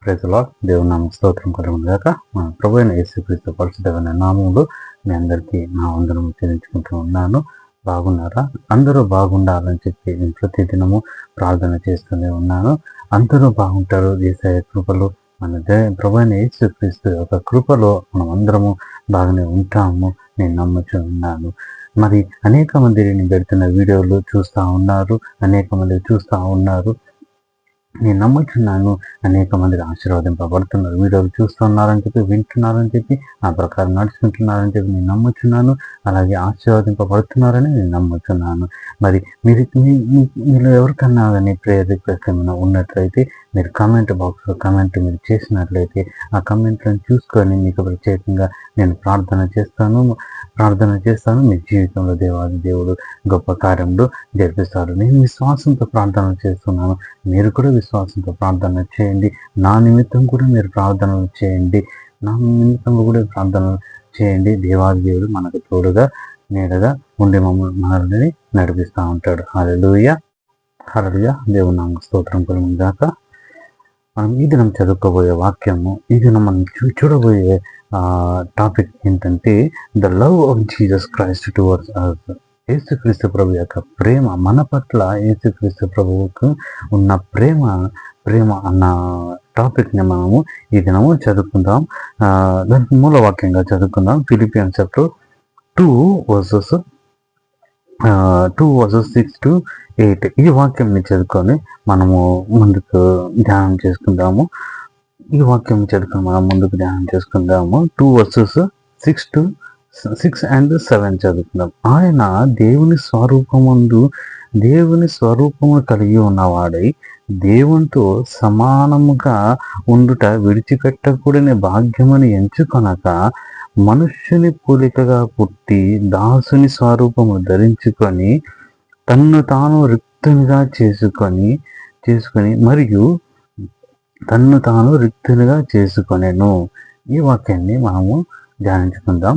Praise the lord. దేవుని నామం స్తోత్రం కలుగును గాక. మన ప్రభు అయిన యేసుక్రీస్తు పరిశుద్ధమైన నామములో మీ అందరికీ నా వందనము చెల్లించుకుంటూ ఉన్నాను. బాగున్నారా? అందరూ బాగుండాలని చెప్పి నేను ప్రతిదినము ప్రార్థన చేస్తూనే ఉన్నాను. అందరూ బాగుంటారు. యేసయ్య కృపలో మన ప్రభు అయిన యేసుక్రీస్తు యొక్క కృపలో మనం అందరము బాగానే ఉంటాము నేను నమ్ముచూ ఉన్నాను. మరి అనేక మంది నేను పెడుతున్న వీడియోలు చూస్తూ ఉన్నారు, అనేక మంది చూస్తూ ఉన్నారు. నేను నమ్ముచున్నాను అనేక మంది ఆశీర్వదింపబడుతున్నారు. వీడియోలు చూస్తున్నారని చెప్పి, వింటున్నారని చెప్పి, ఆ ప్రకారం నడుచుకుంటున్నారని చెప్పి నేను నమ్ముచున్నాను. అలాగే ఆశీర్వదింపబడుతున్నారని నేను నమ్ముచున్నాను. మరి మీరు ఎవరికన్నా కానీ ప్రేయర్ రిక్వెస్ట్ ఏమైనా ఉన్నట్లయితే మీరు కామెంట్ బాక్స్లో కామెంట్ మీరు చేసినట్లయితే ఆ కామెంట్లను చూసుకొని మీకు ప్రత్యేకంగా నేను ప్రార్థన చేస్తాను. మీ జీవితంలో దేవాది దేవుడు గొప్ప కార్యములు జరిపిస్తారు. నేను విశ్వాసంతో ప్రార్థన చేస్తున్నాను. మీరు కూడా విశ్వాసంతో ప్రార్థన చేయండి. నా నిమిత్తం కూడా మీరు ప్రార్థనలు చేయండి. దేవాది దేవుడు మనకు తోడుగా నీడగా ఉండి మనల్ని నడిపిస్తూ ఉంటాడు. హల్లెలూయా. దేవుని నామమునకు స్తోత్రం కలుగును గాక. మనం ఈ దినం చదువుకోబోయే వాక్యము, ఈ దినం మనం చూడబోయే టాపిక్ ఏంటంటే the love of Jesus Christ towards us. యేసుక్రీస్తు ప్రభు యొక్క ప్రేమ మన పట్ల, యేసుక్రీస్తు ప్రభువుకు ఉన్న ప్రేమ అన్న టాపిక్ని మనము ఈ దినము చదువుకుందాం. దానికి మూల వాక్యంగా చదువుకుందాం. Philippians chapter 2 verses 6 to 8. ఈ వాక్యంని చదువుకొని మనము ముందుకు ధ్యానం చేసుకుందాము. 2 verses 6 and 7 చదువుకుందాం. ఆయన దేవుని స్వరూపము కలిగి ఉన్నవాడై దేవునితో సమానముగా ఉండుట విడిచిపెట్టకూడని భాగ్యమని ఎంచుకొనక మనుష్యుని పోలికగా పుట్టి దాసుని స్వరూపము ధరించుకొని తన్ను తాను రిక్తునిగా చేసుకొనెను. ఈ వాక్యాన్ని మనము ధ్యానించుకుందాం.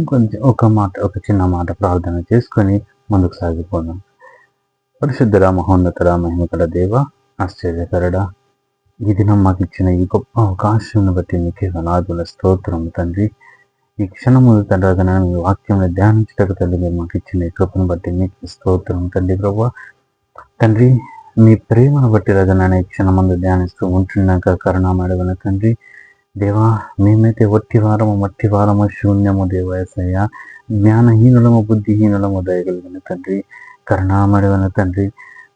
ఒక చిన్న మాట ప్రార్థన చేసుకొని ముందుకు సాగిపోదాం. పరిశుద్ధుడా, మహోన్నతుడా, మహిమగల దేవ, ఆశ్చర్యకరుడా, ఈ దినం మాకు ఇచ్చిన ఈ గొప్ప అవకాశాన్ని బట్టి నీకే వందనాలు స్తోత్రం తండ్రి. ఈ క్షణము తండ్రి మీ వాక్యం ధ్యానించటకు తండ్రి మీరు మాకు ఇచ్చిన ఈ కృపను బట్టి మీకు స్తోత్రం తండ్రి. ప్రభువా తండ్రి, మీ ప్రేమను బట్టి రజనాన్ని ఈ క్షణమందు ధ్యానిస్తూ ఉంటున్నాక కరుణామయుడైన తండ్రి దేవా, మేమైతే మట్టి వారము శూన్యము దేవాయసయ్య, జ్ఞానహీనులము బుద్ధిహీనులము దయగలిగిన తండ్రి, కరుణామయుడైన తండ్రి.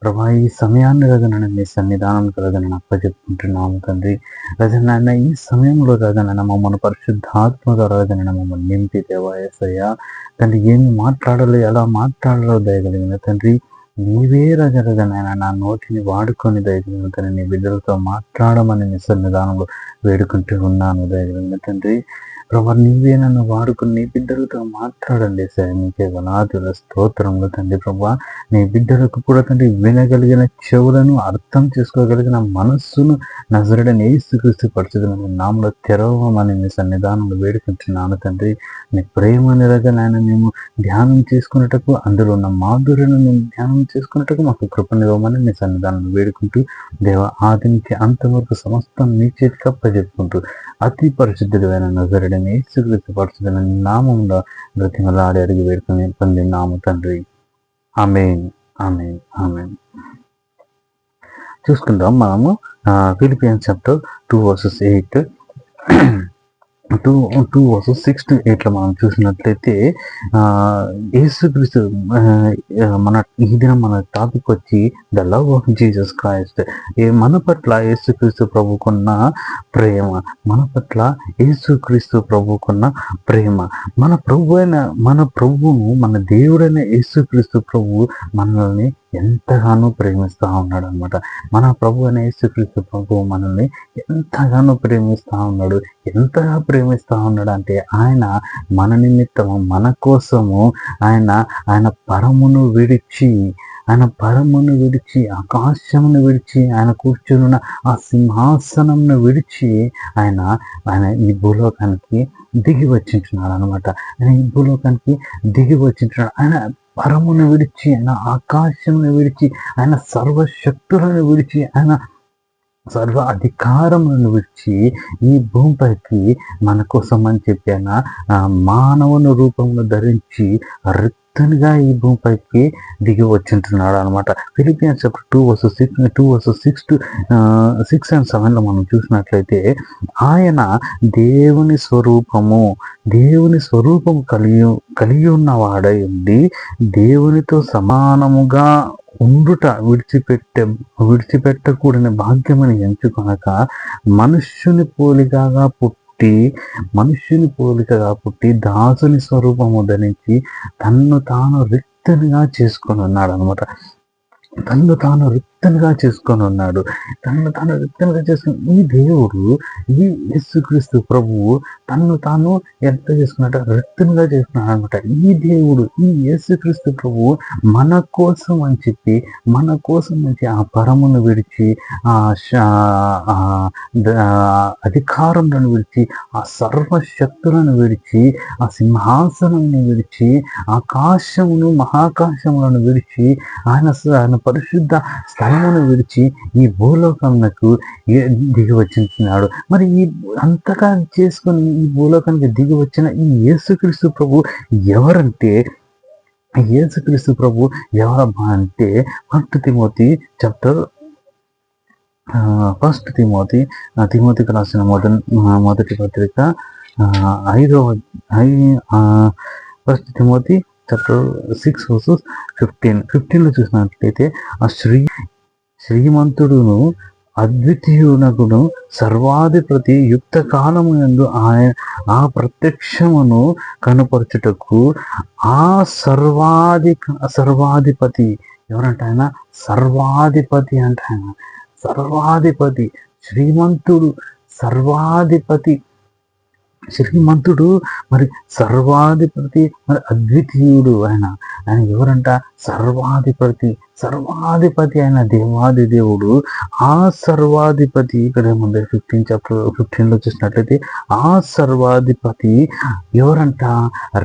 ప్రభా, ఈ సమయాన్ని రజనైనా మీ సన్నిధానం రజనైనా అప్పచెప్పుకుంటున్నాము తండ్రి. రజనైనా ఈ సమయంలో రజనైనా మమ్మల్ని పరిశుద్ధాత్మగా రజనైనా మమ్మల్ని నింపి దేవాయసయ్య తండ్రి. ఏమి మాట్లాడాలో, ఎలా మాట్లాడాలో దయగలిగిన తండ్రి. నీవే రజనైనా నా నోటిని వాడుకొని దయగలిగిన తండ్రి. నీ బిడ్డలతో మాట్లాడమని నీ సన్నిధానంలో వేడుకుంటూ ఉన్నాను దయగలిగిన తండ్రి. ప్రభా, నీవే నన్ను వాడుకుని నీ బిడ్డలతో మాట్లాడండి సార్. నీకే వందనాలు స్తోత్రములు తండ్రి. ప్రభా, నీ బిడ్డలకు కూడా తండ్రి వినగలిగిన చెవులను, అర్థం చేసుకోగలిగిన మనస్సును నజరేయుడైన యేసుక్రీస్తు పరిశుద్ధమైన నామములో తెరవమని నీ సన్నిధానంలో వేడుకుంటున్నాను తండ్రి. నీ ప్రేమ నిరజనైనా మేము ధ్యానం చేసుకున్నటకు, అందులో ఉన్న మాధుర్యను మేము ధ్యానం చేసుకున్నటకు మాకు కృపనివ్వమని నీ సన్నిధానంలో వేడుకుంటూ దేవ, ఆది నుంచి అంతవరకు సమస్తం నీ చేతికి అప్పచెప్పుకుంటూ అతి పరిశుద్ధుడైన నజరేయుడైన యేసుక్రీస్తు పరిశుద్ధమైన నామములో బ్రతిమలాడి అడిగి వేడుకొని పొందినాము తండ్రి. ఆమేన్, ఆమేన్, ఆమేన్. చూసుకుందాం మనము ఫిలిపియన్స్ చాప్టర్ 2 verses 6 to 8 మనం చూసినట్లయితే యేసుక్రీస్తు ఈ దినం మన టాపిక్ వచ్చి the love of Jesus Christ. మన పట్ల యేసుక్రీస్తు ప్రభుకున్న ప్రేమ, మన దేవుడైన యేసుక్రీస్తు ప్రభు మనల్ని ఎంతగానో ప్రేమిస్తూ ఉన్నాడు అనమాట. మన ప్రభు అయిన యేసుక్రీస్తు ప్రభు మనల్ని ఎంతగానో ప్రేమిస్తూ ఉన్నాడు. ఎంతగా ప్రేమిస్తూ ఉన్నాడు అంటే ఆయన మన నిమిత్తము, మన కోసము ఆయన పరమును విడిచి ఆకాశమును విడిచి ఆయన కూర్చున్న ఆ సింహాసనంను విడిచి ఆయన ఈ భూలోకానికి దిగి వచ్చింటున్నాడు అనమాట. ఆయన పరమును విడిచి, ఆయన ఆకాశమును విడిచి, ఆయన సర్వశక్తులను విడిచి, ఆయన సర్వ అధికారములను విడిచి ఈ భూమిపైకి మన కోసం అని చెప్పిన మానవుని రూపంలో ధరించి రిక్తనిగా ఈ భూమిపైకి దిగి వచ్చింటున్నాడు అనమాట. ఫిలిపియన్స్ చాప్టర్ 2:6 and 7 మనం చూసినట్లయితే ఆయన దేవుని స్వరూపం కలిగి ఉన్నవాడై ఉండి దేవునితో సమానముగా ఉండుట విడిచిపెట్టకూడని భాగ్యమని ఎంచుకొనక మనుష్యుని పోలికగా పుట్టి దాసుని స్వరూపము ధరించి తన్ను తాను రిక్తనిగా చేసుకొని ఉన్నాడు అనమాట. తన్ను తాను రిక్తనిగా చేసుకొని ఉన్నాడు. ఈ దేవుడు, ఈ యేసుక్రీస్తు ప్రభువు తన్ను తాను ఎంత చేసుకున్నట్టు రిక్తనిగా చేసుకున్నాడు అనమాట. ఈ దేవుడు, ఈ యేసుక్రీస్తు ప్రభువు మన కోసం అని చెప్పి ఆ పరమును విడిచి ఆ అధికారములను విడిచి ఆ సర్వశక్తులను విడిచి ఆ సింహాసనాన్ని విడిచి ఆకాశమును మహాకాశములను విడిచి ఆయన పరిశుద్ధ స్థలమును విడిచి ఈ భూలోకమునకు దిగి వచ్చినాడు. మరి ఈ అంతగా చేసుకొని ఈ భూలోకానికి దిగి వచ్చిన ఈ యేసుక్రీస్తు ప్రభు ఎవరంటే, యేసుక్రీస్తు ప్రభు ఎవరమ్మా అంటే 1 తిమోతికి రాసిన మొదటి పత్రిక 1 తిమోతి చాప్టర్ 6:15 చూసినట్లయితే ఆ శ్రీమంతుడును అద్వితీయునకును సర్వాధిపతి యుక్త కాలమునందు ఆ ప్రత్యక్షమును కనుపరచుటకు ఆ సర్వాధిపతి ఎవరంటే ఆయన సర్వాధిపతి అంటే ఆయన సర్వాధిపతి, శ్రీమంతుడు, శ్రీమంతుడు, మరి సర్వాధిపతి, మరి అద్వితీయుడు. ఆయన ఎవరంట? సర్వాధిపతి అయిన దేవాది దేవుడు. ఆ సర్వాధిపతి ఇక్కడ ముందు 15 చూసినట్లయితే ఆ సర్వాధిపతి ఎవరంట?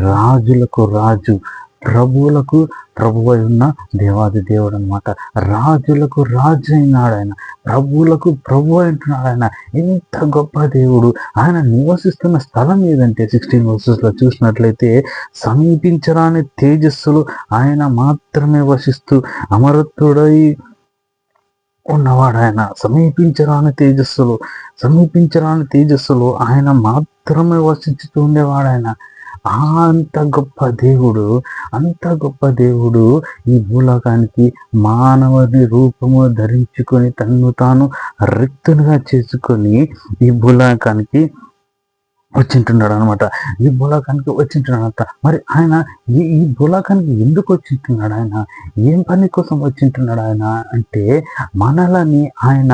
రాజులకు రాజు, ప్రభువులకు ప్రభు ఉన్న దేవాది దేవుడు అనమాట. రాజులకు రాజు అయినాడు ఆయన, ప్రభువులకు ప్రభు అంటున్నాడు ఆయన. ఎంత గొప్ప దేవుడు! ఆయన నివసిస్తున్న స్థలం ఏదంటే 16 చూసినట్లయితే సమీపించరాని తేజస్సులు ఆయన మాత్రమే వసిస్తూ అమరత్వుడై ఉన్నవాడు. ఆయన సమీపించరాని తేజస్సులు ఆయన మాత్రమే వసించుతూ ఉండేవాడు. ఆయన అంత గొప్ప దేవుడు ఈ భూలోకానికి మానవుని రూపము ధరించుకొని తన్ను తాను రిక్తునిగా చేసుకొని ఈ భూలోకానికి వచ్చింటున్నాడు అనమాట. ఈ భూలోకానికి వచ్చింటున్నాడంట. మరి ఆయన ఈ భూలోకానికి ఎందుకు వచ్చింటున్నాడు? ఆయన ఏం పని కోసం వచ్చింటున్నాడు ఆయన అంటే మనలని ఆయన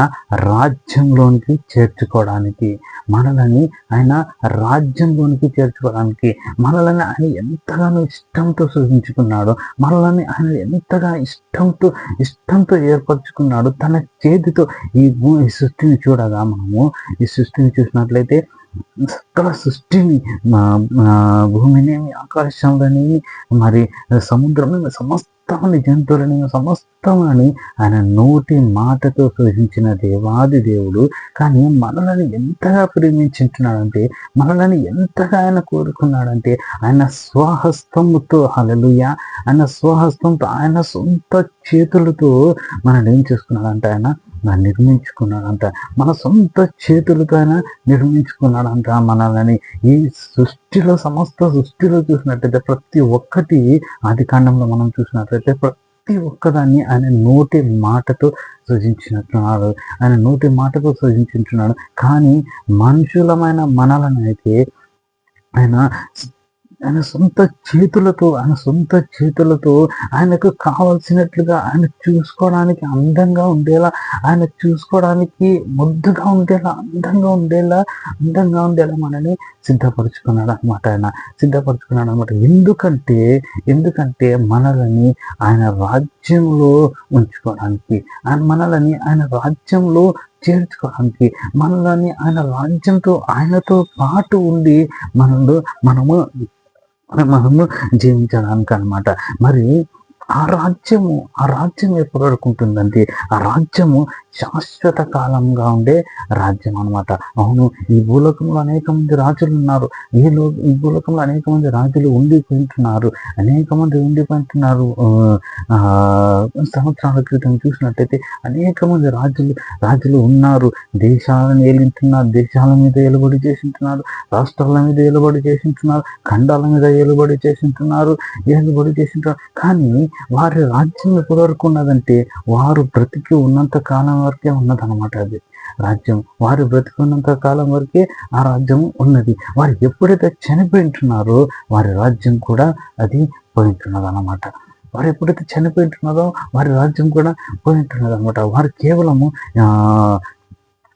రాజ్యంలోనికి చేర్చుకోవడానికి, మనలని ఆయన ఎంతగానో ఇష్టంతో సృజించుకున్నాడు. మనల్ని ఆయన ఎంతగా ఇష్టంతో ఏర్పరచుకున్నాడు తన చేతితో. ఈ సృష్టిని ఈ సృష్టిని చూసినట్లయితే సకల సృష్టిని, భూమిని, ఆకాశంలోని, మరి సముద్రం, సమస్తమని, జంతువులని, సమస్తమని ఆయన నోటి మాటతో సృజించిన దేవాది దేవుడు. కానీ మనల్ని ఎంతగా ప్రేమించుంటున్నాడంటే, మనల్ని ఎంతగా ఆయన కోరుకున్నాడంటే ఆయన స్వహస్తముతో, హల్లెలూయా, ఆయన స్వహస్తంతో, ఆయన సొంత చేతులతో మనల్ని ఏం చేసుకున్నాడంటే ఆయన నిర్మించుకున్నాడంట. మన సొంత చేతులతో ఆయన నిర్మించుకున్నాడంట మనల్ని. ఈ సమస్త సృష్టిలో చూసినట్లయితే ప్రతి ఒక్కటి ఆది కాండంలో మనం చూసినట్లయితే ప్రతి ఒక్కదాన్ని ఆయన నోటి మాటతో సృజించినట్టున్నాడు. కానీ మనుషులమైన మనలను అయితే ఆయన సొంత చేతులతో ఆయనకు కావలసినట్లుగా ఆయన చూసుకోవడానికి అందంగా ఉండేలా, ఆయన చూసుకోవడానికి ముద్దుగా ఉండేలా, అందంగా ఉండేలా మనల్ని సిద్ధపరచుకున్నాడు అనమాట. ఎందుకంటే మనల్ని ఆయన రాజ్యంలో ఉంచుకోవడానికి, మనల్ని ఆయన రాజ్యంలో చేర్చుకోవడానికి, మనల్ని ఆయన రాజ్యంతో ఆయనతో పాటు ఉండి మనము జీవించడానికి అనమాట. మరి ఆ రాజ్యం ఎప్పటి వరకు ఉంటుందంటే ఆ రాజ్యము శాశ్వత కాలంగా ఉండే రాజ్యం అనమాట. అవును, ఈ భూలోకంలో అనేక మంది రాజులు ఉన్నారు. ఈ భూలోకంలో అనేక మంది రాజులు ఉండిపోయింటున్నారు. అనేక మంది ఉండిపోయింటున్నారు. సంవత్సరాల క్రితం చూసినట్టయితే అనేక మంది రాజులు ఉన్నారు. దేశాలను ఏలింటున్నారు, దేశాల మీద ఏలుబడి చేసింటున్నారు, రాష్ట్రాల మీద ఏలుబడి చేసింటున్నారు, ఖండాల మీద ఏలుబడి చేసింటున్నారు. కానీ వారి రాజ్యం ఎప్పటి వరకు ఉన్నదంటే వారు బ్రతికి ఉన్నంత కాలం వరకే ఉన్నదన్నమాట. అది రాజ్యం వారు బ్రతికి ఉన్నంత కాలం వరకే ఆ రాజ్యం ఉన్నది. వారు ఎప్పుడైతే చనిపోయింటున్నారో వారి రాజ్యం కూడా అది పోయింటున్నది అన్నమాట. వారు ఎప్పుడైతే చనిపోయింటున్నారో వారి రాజ్యం కూడా పోయింటున్నది అనమాట. వారు కేవలము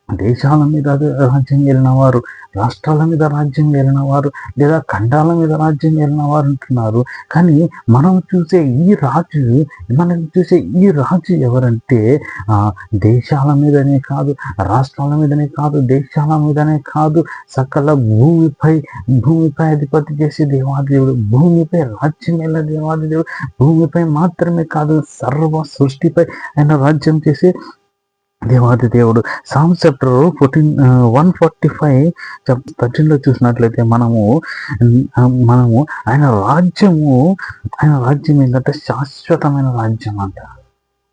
దేశాల మీద రాజ్యం ఏలిన వారు, రాష్ట్రాల మీద రాజ్యం ఏలిన వారు, లేదా ఖండాల మీద రాజ్యం ఏలిన వారు ఉంటున్నారు. కానీ మనం చూసే ఈ రాజు ఎవరంటే దేశాల మీదనే కాదు, రాష్ట్రాల మీదనే కాదు, దేశాల మీదనే కాదు, సకల భూమిపై అధిపతి చేసే దేవాదేవుడు, భూమిపై రాజ్యం ఏలిన దేవాదేవుడు, భూమిపై మాత్రమే కాదు సర్వ సృష్టిపై ఆయన రాజ్యం చేసే దేవాది దేవుడు. సామ్స్ చాప్టర్ 145:13 చూసినట్లయితే మనము ఆయన రాజ్యం ఏంటంటే శాశ్వతమైన రాజ్యం అంట.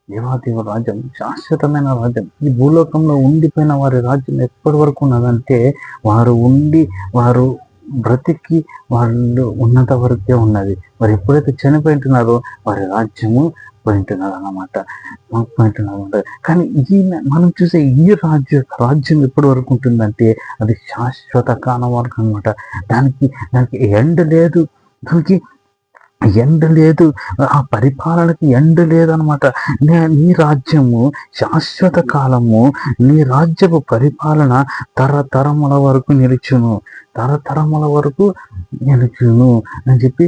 దేవాదేవుడు రాజ్యం శాశ్వతమైన రాజ్యం. ఈ భూలోకంలో ఉండిపోయిన వారి రాజ్యం ఎప్పటి వరకు ఉన్నదంటే వారు బ్రతికి వాళ్ళు ఉన్నంత వరకే ఉన్నది. వారు ఎప్పుడైతే చనిపోయింటున్నారో వారి రాజ్యము పోయింటున్నారు అన్నమాట. కానీ మనం చూసే ఈ రాజ్యం ఎప్పటి వరకు ఉంటుందంటే అది శాశ్వత కాలం వరకు అనమాట. దానికి ఎండ్ లేదు, ఆ పరిపాలనకి ఎండ్ లేదనమాట. నీ రాజ్యము శాశ్వత కాలము, నీ రాజ్యపు పరిపాలన తరతరముల వరకు నిలుచును అని చెప్పి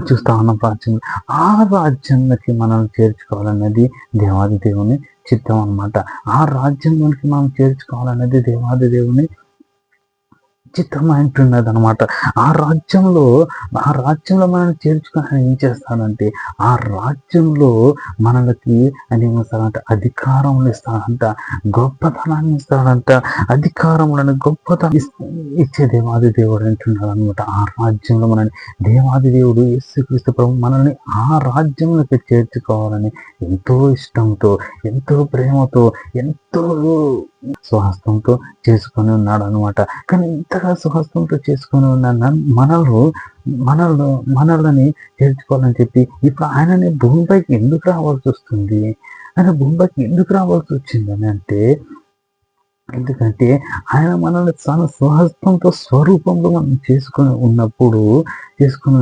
చూస్తా ఉన్నాం. రాజ్యం ఆ రాజ్యానికి మనం చేర్చుకోవాలన్నది దేవాది దేవుని చిత్తం అనమాట. ఆ రాజ్యంలోనికి మనం చేర్చుకోవాలన్నది దేవాది దేవుని చిత్తం అంటున్నది అనమాట. ఆ రాజ్యంలో మనం చేర్చుకొని ఏం చేస్తాడంటే ఆ రాజ్యంలో మనకి అని ఏమిస్తాడంట, అధికారములు ఇస్తాడంట, గొప్పతనాన్ని ఇస్తాడంట, అధికారములను గొప్పతనం ఇచ్చే దేవాది దేవుడు అంటున్నాడు అనమాట. ఆ రాజ్యంలో మనల్ని దేవాది దేవుడు యేసుక్రీస్తు ప్రభు మనల్ని ఆ రాజ్యంలోకి చేర్చుకోవాలని ఎంతో ఇష్టంతో, ఎంతో ప్రేమతో, ఎంతో స్వహస్తంతో చేసుకొని ఉన్నాడు అనమాట. కానీ ఇంతగా స్వహస్తంతో చేసుకొని ఉన్న మనల్ని చేర్చుకోవాలని చెప్పి ఇప్పుడు ఆయనని భూమిపైకి ఎందుకు రావాల్సి వస్తుంది? ఆయన భూమిపైకి ఎందుకు రావాల్సి వచ్చిందని అంటే, ఎందుకంటే ఆయన మనల్ని తన స్వహస్తంతో స్వరూపంలో మనం చేసుకొని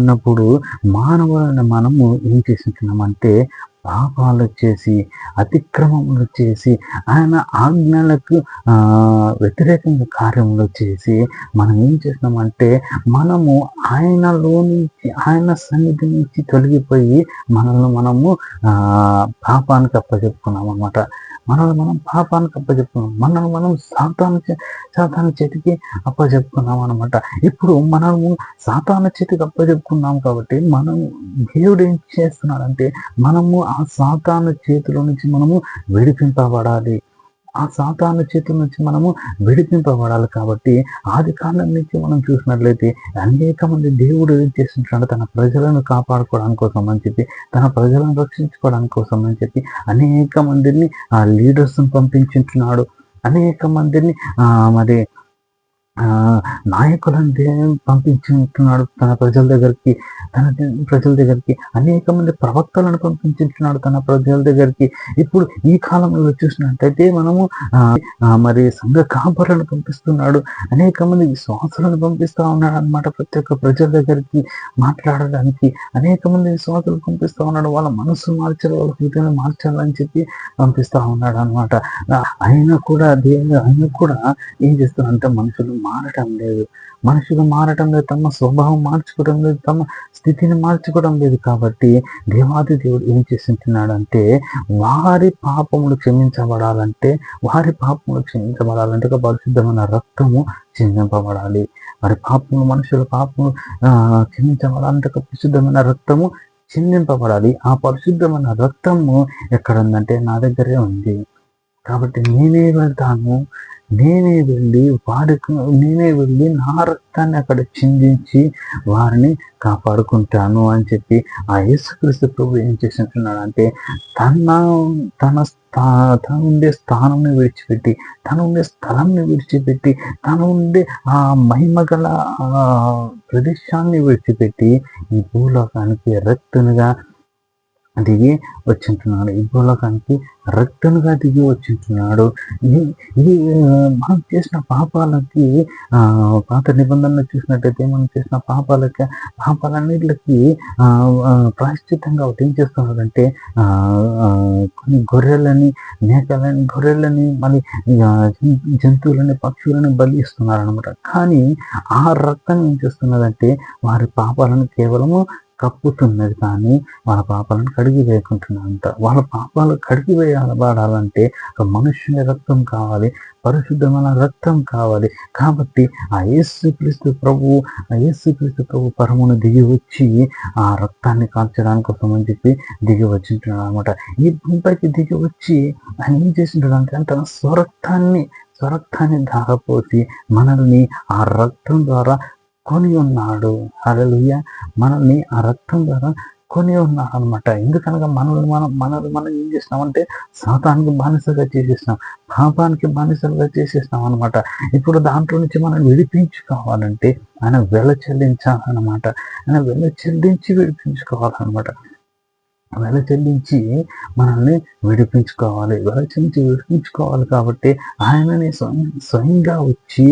ఉన్నప్పుడు మానవులైన మనము ఏం చేస్తున్నామంటే పాపాలు చేసి, అతిక్రమములు చేసి, ఆయన ఆజ్ఞలకు వ్యతిరేకంగా కార్యములు చేసి మనం ఏం చేస్తున్నామంటే మనము ఆయన సన్నిధి నుంచి తొలగిపోయి మనము పాపానికి అప్పచెప్పుకున్నాం అన్నమాట. మనం పాపానికి అప్పచెప్పుకున్నాం, మనం సాతాను చేతికి అప్పచెప్పుకున్నాం అనమాట. ఇప్పుడు మనము సాతాను చేతికి అప్పచెప్పుకున్నాం కాబట్టి దేవుడు ఏం చేస్తున్నాడంటే మనము ఆ సాతాను చేతిలో నుంచి మనము విడిపింపబడాలి. కాబట్టి ఆది కాలం నుంచి మనం చూసినట్లయితే అనేక మంది దేవుడు ఏం చేస్తుంటాడు, తన ప్రజలను కాపాడుకోవడానికి కోసం అని చెప్పి, తన ప్రజలను రక్షించుకోవడానికి కోసం అని చెప్పి అనేక మందిని లీడర్స్ని పంపించుంటున్నాడు. అనేక మందిని నాయకులను పంపించుంటున్నాడు తన ప్రజల దగ్గరికి. అనేక మంది ప్రవక్తలను పంపించుంటున్నాడు తన ప్రజల దగ్గరికి. ఇప్పుడు ఈ కాలంలో చూసినట్టయితే మనము సంఘ కాపరులను పంపిస్తున్నాడు, అనేక మంది విశ్వాసులను పంపిస్తూ ఉన్నాడు అనమాట. ప్రతి ఒక్క ప్రజల దగ్గరికి మాట్లాడడానికి అనేక మంది విశ్వాసులు పంపిస్తూ ఉన్నాడు. వాళ్ళ మనసు మార్చాలి, వాళ్ళ హృదయాన్ని మార్చాలని చెప్పి పంపిస్తూ ఉన్నాడు అనమాట. ఆయన కూడా ఏం చేస్తున్నారంటే మనుషులు మారటం లేదు, తమ స్వభావం మార్చుకోవడం లేదు, తమ స్థితిని మార్చుకోవడం లేదు. కాబట్టి దేవాది దేవుడు ఏం చేస్తుంటున్నాడంటే వారి పాపములు క్షమించబడాలంటే ఒక పరిశుద్ధమైన రక్తము చిందింపబడాలి. మనుషుల పాపము క్షమించబడాలంటే ఒక పరిశుద్ధమైన రక్తము చిందింపబడాలి. ఆ పరిశుద్ధమైన రక్తము ఎక్కడ ఉందంటే నా దగ్గరే ఉంది. కాబట్టి నేనే వెళ్తాను, నేనే వెళ్ళి నా రక్తాన్ని అక్కడ చిందించి వారిని కాపాడుకుంటాను అని చెప్పి ఆ యేసుక్రీస్తు ప్రభు ఏం చేస్తుంటున్నాడంటే తను ఉండే స్థానంని విడిచిపెట్టి, తను ఉండే స్థలంని విడిచిపెట్టి, తను ఉండే ఆ మహిమ గల ప్రదేశాన్ని విడిచిపెట్టి ఈ భూలోకానికి రక్తునిగా దిగి వచ్చింటున్నాడు. ఈ భూలోకానికి రక్తునిగా దిగి వచ్చింటున్నాడు. ఇది మనం చేసిన పాపాలకి పాత నిబంధనలు చూసినట్టయితే మనం చేసిన పాపాలన్నిటికి ప్రాయశ్చిత్తంగా ఒకటి ఏం చేస్తున్నాడంటే కొన్ని గొర్రెలని మళ్ళీ జంతువులని, పక్షులని బలి ఇస్తున్నారు అనమాట. కానీ ఆ రక్తం ఏం చేస్తున్నదంటే వారి పాపాలను కేవలము కప్పుతున్నది, కానీ వాళ్ళ పాపాలను కడిగి వేయకుంటున్నంత. వాళ్ళ పాపాలు కడిగి వేయబడాలంటే ఒక మనుష్యుని రక్తం కావాలి, పరిశుద్ధమైన రక్తం కావాలి. కాబట్టి ఆ యేసుక్రీస్తు ప్రభు పరమును దిగి వచ్చి ఆ రక్తాన్ని కాల్చడానికి కోసం అని చెప్పి దిగి వచ్చింటున్నాడు అనమాట. ఈ భూమిపైకి దిగి వచ్చి ఆయన ఏం చేసింటాడంటే తన స్వరక్తాన్ని ధారపోసి మనల్ని ఆ రక్తం ద్వారా కొని ఉన్నాడు. హల్లెలూయా. మనల్ని ఆ రక్తం ద్వారా కొని ఉన్నాడు అనమాట. ఎందుకనగా మనం ఏం చేసినామంటే సాతానికి బానిసగా చేసేసినాం, పాపానికి బానిసలుగా చేసేసినాం అనమాట. ఇప్పుడు దాంట్లో నుంచి మనం విడిపించుకోవాలంటే ఆయన వెల చెల్లించాలన్నమాట. ఆయన వెల చెల్లించి విడిపించుకోవాలన్నమాట. వెల చెల్లించి మనల్ని విడిపించుకోవాలి కాబట్టి ఆయనని స్వయంగా వచ్చి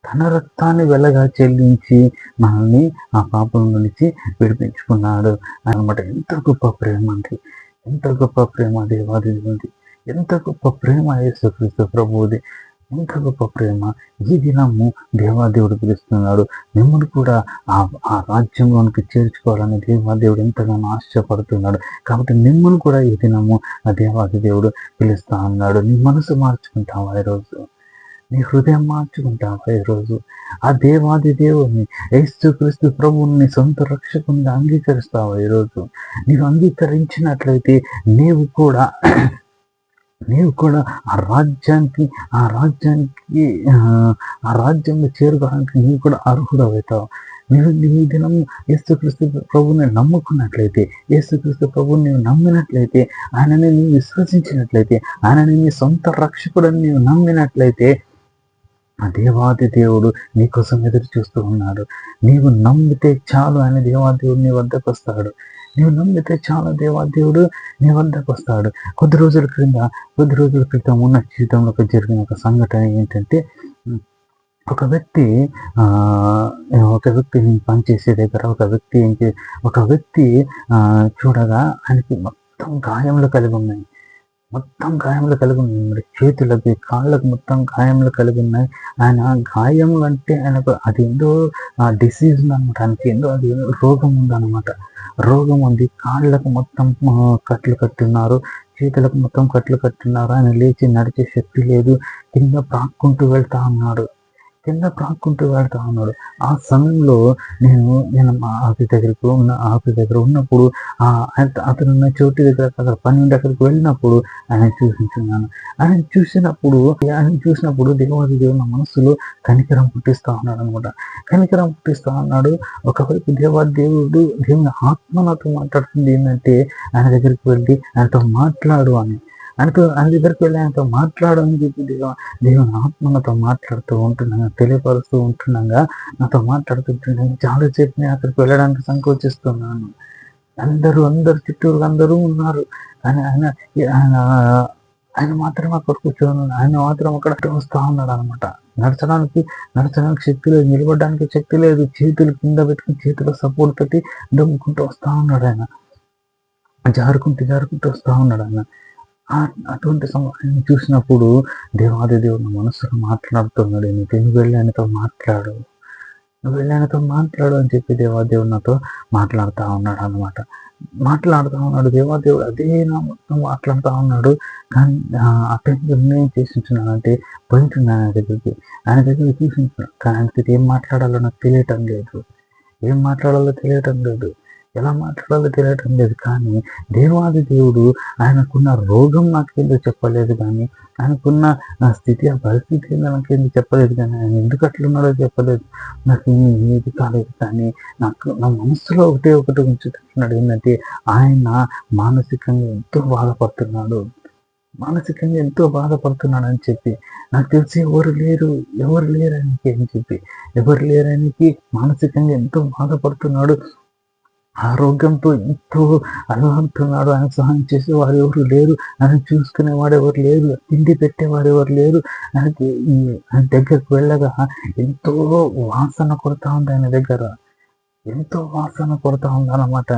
తన రక్తాన్ని వెలగా చెల్లించి మనల్ని ఆ పాపం నుంచి విడిపించుకున్నాడు అనమాట. ఎంత గొప్ప ప్రేమ అండి, ఎంత గొప్ప ప్రేమ దేవాది ఉంది, ఎంత గొప్ప ప్రేమ యేసుక్రీస్తు ప్రభువుది, ఎంత గొప్ప ప్రేమ. ఈ దినము దేవాదేవుడు పిలుస్తున్నాడు. మిమ్మల్ని కూడా ఆ రాజ్యంలోనికి చేర్చుకోవాలని దేవాదేవుడు ఎంతగానో ఆశపడుతున్నాడు. కాబట్టి మిమ్మల్ని కూడా ఈ దినము ఆ దేవాది దేవుడు పిలుస్తా ఉన్నాడు. నీ మనసు మార్చుకుంటావా ఈరోజు? నీ హృదయం మార్చుకుంటావా ఈరోజు? ఆ దేవాది దేవుని యేసుక్రీస్తు ప్రభువుని సొంత రక్షకునిగా అంగీకరిస్తావా ఈరోజు? నీవు అంగీకరించినట్లయితే నీవు కూడా ఆ రాజ్యంలో చేరుకోవడానికి నీవు కూడా అర్హుడు అవుతావు. నీవు ఈ దినం యేసుక్రీస్తు ప్రభువుని నమ్ముకున్నట్లయితే, యేసుక్రీస్తు ప్రభువుని నీవు నమ్మినట్లయితే, ఆయనని నీవు విశ్వసించినట్లయితే, ఆయనని నీ సొంత రక్షకుడని నీవు నమ్మినట్లయితే ఆ దేవాది దేవుడు నీకోసం ఎదురు చూస్తూ ఉన్నాడు. నీవు నమ్మితే చాలు ఆయన దేవాదేవుడు నీ వద్దకు వస్తాడు. నీవు నమ్మితే చాలు దేవాదేవుడు నీ వద్దకు వస్తాడు. కొద్ది రోజుల క్రితం ఉన్న జీవితంలో జరిగిన ఒక సంఘటన ఏంటంటే, ఒక వ్యక్తి పనిచేసే దగ్గర ఒక వ్యక్తి చూడగా ఆయనకి మొత్తం గాయములు కలిగి ఉన్నాయి. మరి చేతులకి, కాళ్ళకు మొత్తం గాయములు కలిగి ఉన్నాయి. ఆయన గాయములు అంటే ఆయనకు అది ఏందో డిసీజ్ ఉందన్నమాట. ఆయనకి ఏందో అది రోగం ఉందన్నమాట. రోగం ఉంది. కాళ్ళకు మొత్తం కట్లు కట్టున్నారు, చేతులకు మొత్తం కట్లు కట్టున్నారు. ఆయన లేచి నడిచే శక్తి లేదు. కింద ప్రాక్కుంటూ వెళ్తా ఉన్నాడు. ఆ సమయంలో నేను మా ఆఫీస్ దగ్గర ఉన్నప్పుడు అతను ఉన్న చోటు దగ్గర అక్కడ పని దగ్గరికి వెళ్ళినప్పుడు ఆయన చూసినప్పుడు దేవాది దేవుడు నా మనసులో కనికరం పుట్టిస్తా ఉన్నాడు అనమాట. ఒకవైపు దేవుని ఆత్మ నాతో మాట్లాడుతుంది ఏంటంటే, ఆయన దగ్గరికి వెళ్ళి ఆయనతో మాట్లాడు అని, ఆయన దగ్గరికి వెళ్ళి ఆయనతో మాట్లాడు అని చెప్పి దేవుని ఆత్మ నాతో మాట్లాడుతూ ఉంటున్నాగా, తెలియపరుస్తూ ఉంటున్నాగా, నాతో మాట్లాడుతుంటున్నాగా చాలాసేపు నేను అక్కడికి వెళ్ళడానికి సంకోచిస్తున్నాను. అందరూ చుట్టూరు అందరూ ఉన్నారు, కానీ ఆయన మాత్రం అక్కడ కూర్చొని, ఆయన మాత్రం అక్కడ వస్తూ ఉన్నాడు అనమాట. నడచడానికి శక్తి లేదు, నిలబడడానికి శక్తి లేదు. చేతులు కింద పెట్టుకుని చేతిలో సపోర్ట్ పెట్టి దమ్ముకుంటూ వస్తూ ఉన్నాడు. ఆయన జారుకుంటూ వస్తూ ఉన్నాడు. ఆయన అటువంటి సమయాన్ని చూసినప్పుడు దేవాది దేవుడు మనసులో మాట్లాడుతున్నాడు. నువ్వు వెళ్ళి ఆయనతో మాట్లాడు అని చెప్పి దేవాదేవుడు నాతో మాట్లాడుతూ ఉన్నాడు అనమాట. దేవాదేవుడు అదే నా మొత్తం మాట్లాడుతూ ఉన్నాడు. కానీ అతనికి నిర్ణయం చేసించున్నానంటే పోయింటున్నాను ఆయన దగ్గరికి చూసింటున్నాను. కానీ ఆయనకి ఏం మాట్లాడాలో నాకు తెలియటం లేదు. ఎలా మాట్లాడాలో తెలియటం లేదు. కానీ దేవాది దేవుడు ఆయనకున్న రోగం నాకేందో చెప్పలేదు, కానీ ఆయనకున్న నా స్థితి, ఆ పరిస్థితి ఏందో నాకేందో చెప్పలేదు, కానీ ఆయన ఎందుకు అట్లున్నాడో చెప్పలేదు. నాకు ఏది కాలేదు, కానీ నాకు నా మనసులో ఒకటి ఉంచుతున్నాడు. ఏంటంటే ఆయన మానసికంగా ఎంతో బాధపడుతున్నాడు, మానసికంగా ఎంతో బాధపడుతున్నాడు అని చెప్పి. నాకు తెలిసి ఎవరు లేరు ఆయనకి అని చెప్పి, ఎవరు లేరు ఆయనకి. మానసికంగా ఎంతో బాధపడుతున్నాడు, ఆరోగ్యంతో ఎంతో అలవాడుతున్నాడు. ఆయన సహాయం చేసేవారు ఎవరు లేరు, ఆయన చూసుకునేవాడు ఎవరు లేరు, తిండి పెట్టేవారు ఎవరు లేరు. ఆయనకి ఆయన దగ్గరకు వెళ్ళగా ఎంతో వాసన కొడతా ఉంది, ఆయన దగ్గర ఎంతో వాసన కొడతా ఉంది అన్నమాట.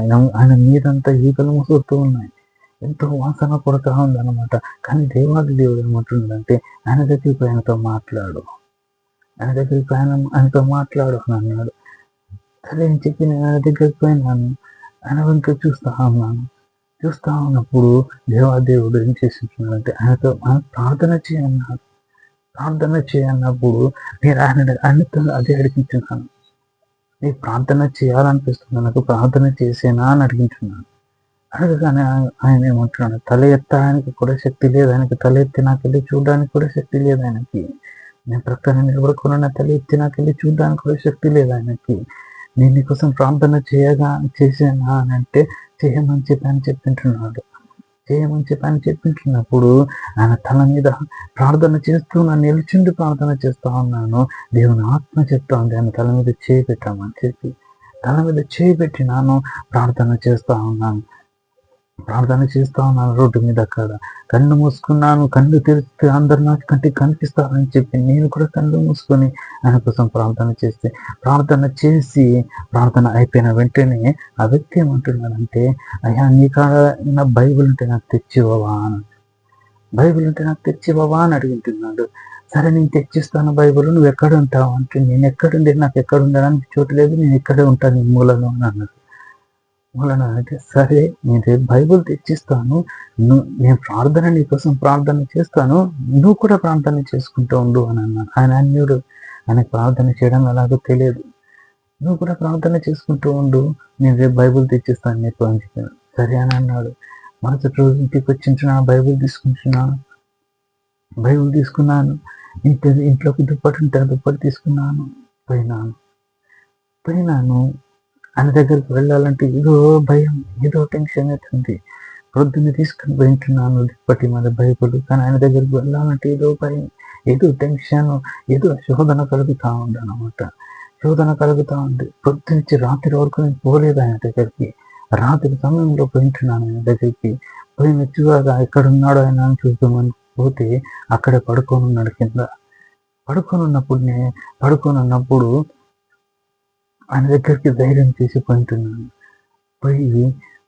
ఆయన మీదంతా ఈగలు ముసురుతూ ఉన్నాయి, ఎంతో వాసన కొడతా ఉంది అన్నమాట. కానీ దేవాది దేవుడు ఏమంటున్నాడంటే, ఆయన దగ్గరికి ఆయనతో మాట్లాడు, ఆయనతో మాట్లాడు అని అన్నాడు. సరే అని చెప్పి నేను ఆయన దగ్గరికి పోయినాను. ఆయన వెనుక చూస్తా ఉన్నప్పుడు దేవాదేవుడు ఏం చేస్తున్నాడంటే, ఆయనతో ప్రార్థన చేయన్నప్పుడు నేను ఆయనతో అదే అడిగించున్నాను. నీకు ప్రార్థన చేయాలనిపిస్తుంది, నాకు ప్రార్థన చేసేనా అని అడిగించున్నాను. అడగగానే ఆయన ఏమంటున్నాడు, తల ఎత్తడానికి కూడా శక్తి లేదు ఆయనకి, తల ఎత్తి నాకెళ్ళి చూడడానికి కూడా శక్తి లేదు ఆయనకి. నేను ప్రక్కన నిలబడుకున్న నా తల ఎత్తి నాకెళ్ళి చూడడానికి కూడా శక్తి లేదు ఆయనకి. నేను నీకోసం ప్రార్థన చేసానా అని అంటే, చేయమని చెప్పింటున్నప్పుడు ఆయన తల మీద ప్రార్థన చేస్తూ నన్ను నిల్చుండి ప్రార్థన చేస్తా ఉన్నాను. దేవుని ఆత్మ చెప్తా ఉంది ఆయన తల మీద చేయి పెట్టామని చెప్పి. తల మీద చేయి పెట్టినాను, ప్రార్థన చేస్తా ఉన్నాను రోడ్డు మీద. అక్కడ కళ్ళు మూసుకున్నాను, కళ్ళు తెరిస్తే అందరు నాకు కంటికి కనిపిస్తారని చెప్పి నేను కూడా కళ్ళు మూసుకొని ఆయన కోసం ప్రార్థన చేసి అయిపోయిన వెంటనే ఆ వ్యక్తి ఏమంటున్నాడంటే, అయ్యా నీ కాడ నా బైబిల్ ఉంటే నాకు తెచ్చివ్వవా అని అడుగుతున్నాడు. సరే నేను తెచ్చిస్తాను బైబిల్, నువ్వు ఎక్కడ ఉంటావు అంటే, నేను ఎక్కడుండే, నాకు ఎక్కడ ఉండడానికి చోటు లేదు, నేను ఇక్కడే ఉంటాను నీ మూలలో అని అన్నాడు. అంటే సరే నేను బైబుల్ తెచ్చిస్తాను, నేను నీకోసం ప్రార్థన చేస్తాను, నువ్వు కూడా ప్రార్థన చేసుకుంటూ ఉండు అని అన్నాను. ఆయన అన్యుడు, ఆయనకు ప్రార్థన చేయడం ఎలాగో తెలియదు. నువ్వు కూడా ప్రార్థన చేసుకుంటూ ఉండు, నేను రేపు బైబుల్ తెచ్చిస్తాను నీకు అని చెప్పాను. సరే అని అన్నాడు. మరుసటి రోజు ఇంటికి వచ్చింటున్నాను, బైబుల్ తీసుకున్నాను. ఇంట్లోకి దుప్పటి ఉంటే దుప్పటి తీసుకున్నాను, పోయినాను. ఆయన దగ్గరికి వెళ్ళాలంటే ఏదో భయం, ఏదో టెన్షన్ అవుతుంది. పొద్దున్న తీసుకుని పోయింటున్నాను దుప్పటి మీద బైబుల్, కానీ ఆయన దగ్గరికి వెళ్ళాలంటే ఏదో భయం, ఏదో టెన్షన్, ఏదో శోధన కలుగుతూ ఉంది. పొద్దునుంచి రాత్రి వరకు నేను పోలేదు ఆయన దగ్గరికి. రాత్రి సమయంలో పోయింటున్నాను ఆయన దగ్గరికి. పోయిన చూడగా ఎక్కడున్నాడో ఆయన అని చూద్దామని పోతే అక్కడే పడుకొని ఉన్నాడు కింద. పడుకొని ఉన్నప్పుడు ఆయన దగ్గరికి ధైర్యం చేసి పోయింటున్నాను. పోయి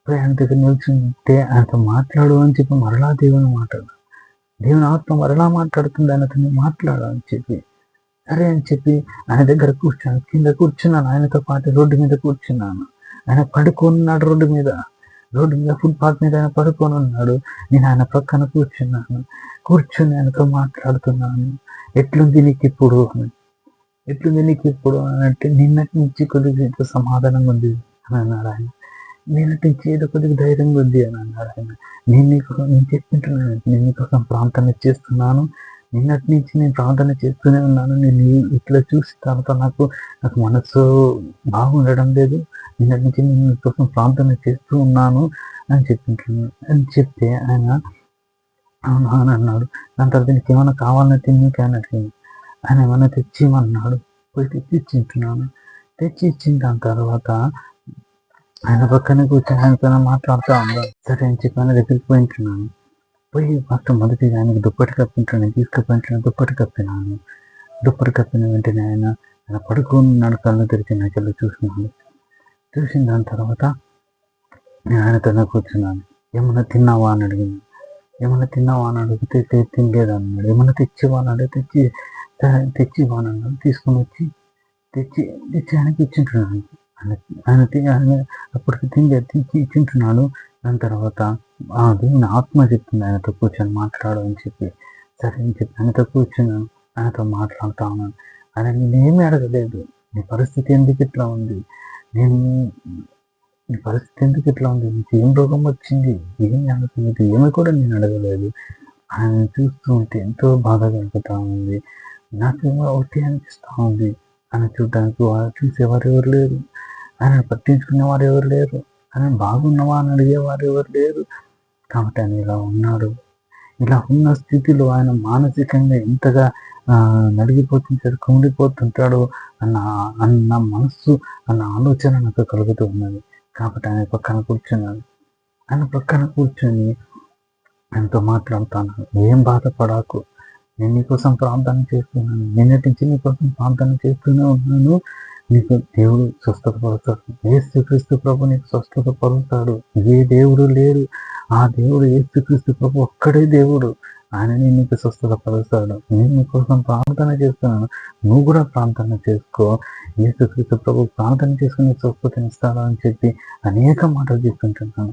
ఆయన దగ్గర నిల్చుంటే ఆయనతో మాట్లాడు అని చెప్పి మరలా దేవుని ఆత్మ మరలా మాట్లాడుతుంది, ఆయనతో మాట్లాడు అని చెప్పి. సరే అని చెప్పి ఆయన దగ్గర కింద కూర్చున్నాను, ఆయనతో పాటు రోడ్డు మీద కూర్చున్నాను. ఆయన పడుకున్నాడు రోడ్డు మీద ఫుట్పాత్ మీద ఆయన పడుకొని ఉన్నాడు. నేను ఆయన పక్కన కూర్చుని ఆయనతో మాట్లాడుతున్నాను. ఎట్లుంది నీకు ఇప్పుడు అంటే, నిన్నటి నుంచి కొద్దిగా సమాధానంగా ఉంది అని అన్నాడు ఆయన. నిన్నటి నుంచి ఏదో కొద్దిగా ధైర్యంగా ఉంది అని అన్నాడు ఆయన. నేను చెప్పింటున్నాను, నేను నీకోసం ప్రార్థన చేస్తున్నాను, నిన్నటి నుంచి నేను ప్రార్థన చేస్తూనే ఉన్నాను. నేను ఇట్లా చూసి తర్వాత నాకు మనసు బాగుండడం లేదు. నిన్నటి నుంచి నేను నీకోసం ప్రార్థన చేస్తూ ఉన్నాను అని చెప్తే ఆయన అవునా అని అన్నాడు. దాని తర్వాత నీకు ఏమైనా కావాలని తిన్నాక అని అడిగింది. ఆయన ఏమైనా తెచ్చిమన్నాడు. పోయి తెచ్చి ఇచ్చిన దాని తర్వాత ఆయన పక్కనే కూర్చొని ఆయనతో మాట్లాడుతూ ఉన్నాడు. సరే అని చెప్పి ఆయన దగ్గరికి పోయి ఫస్ట్ మొదటిగా ఆయనకి దుప్పటి కప్పింటాను, తీసుకుపోయింటాను. దుప్పటి కప్పిన వెంటనే ఆయన పడుకున్నాడు, కళ్ళు తెరిచి నాకెళ్ళి చూసిన దాని తర్వాత నేను ఆయనతోనే కూర్చున్నాను. ఏమన్నా తిన్నావా అని అడిగితే తినలేదు అన్నాడు. ఏమన్నా తెచ్చివా అని అడిగితే తెచ్చివా అని అన్నాడు. తీసుకొని వచ్చి ఆయనకి ఇచ్చింటున్నాను. ఆయన అప్పటికి తెచ్చి ఇచ్చింటున్నాడు. దాని తర్వాత దేవుని ఆత్మ చెప్తుంది ఆయనతో కూర్చొని మాట్లాడు అని చెప్పి. సరే అని చెప్పి ఆయనతో కూర్చున్నాను, ఆయనతో మాట్లాడుతూ ఉన్నాను. ఆయన నేనేమీ అడగలేదు, నీ పరిస్థితి ఎందుకు ఇట్లా ఉంది, నీ పరిస్థితి ఎందుకు ఇట్లా ఉంది? నీకు ఏం రోగం వచ్చింది? ఏం జరుగుతుంది? ఏమి కూడా నేను అడగలేదు. ఆయనను చూస్తూ ఉంటే ఎంతో బాధ కలుగుతా ఉంది. నాకేమో ఒకటి అనిపిస్తా ఉంది. ఆయన చూడడానికి చూసేవారు ఎవరు లేరు. ఆయనను పట్టించుకునేవారు ఎవరు లేరు. ఆయన బాగున్నావా అని అడిగేవారు ఎవరు లేరు. కాబట్టి ఆయన ఇలా ఉన్నాడు. ఇలా ఉన్న స్థితిలో ఆయన మానసికంగా ఎంతగా నలిగిపోతుంటాడు, కుమిలిపోతుంటాడు అన్న అన్న మనస్సు అన్న ఆలోచన నాకు కలుగుతూ ఉన్నది. కాబట్టి ఆయన పక్కన కూర్చున్నాను. ఆయన పక్కన కూర్చొని ఆయనతో మాట్లాడుతాను. ఏం బాధపడకు, నేను నీకోసం ప్రార్థన చేస్తున్నాను. నిన్నటి నుంచి నీకోసం ప్రార్థన చేస్తూనే ఉన్నాను. నీకు దేవుడు స్వస్థత పరుస్తాడు. యేసుక్రీస్తు ప్రభు నీకు స్వస్థత పరుస్తాడు. ఏ దేవుడు లేడు. ఆ దేవుడు యేసుక్రీస్తు ప్రభు ఒక్కడే దేవుడు. ఆయనని నీకు స్వస్థత పరుస్తాడు. నేను నీకోసం ప్రార్థన చేస్తున్నాను. నువ్వు కూడా ప్రార్థన చేసుకో. యేసుక్రీస్తు ప్రభు ప్రార్థన చేసుకుని స్వస్థతనిస్తాడు అని చెప్పి అనేక మాటలు చెప్తుంటున్నాను.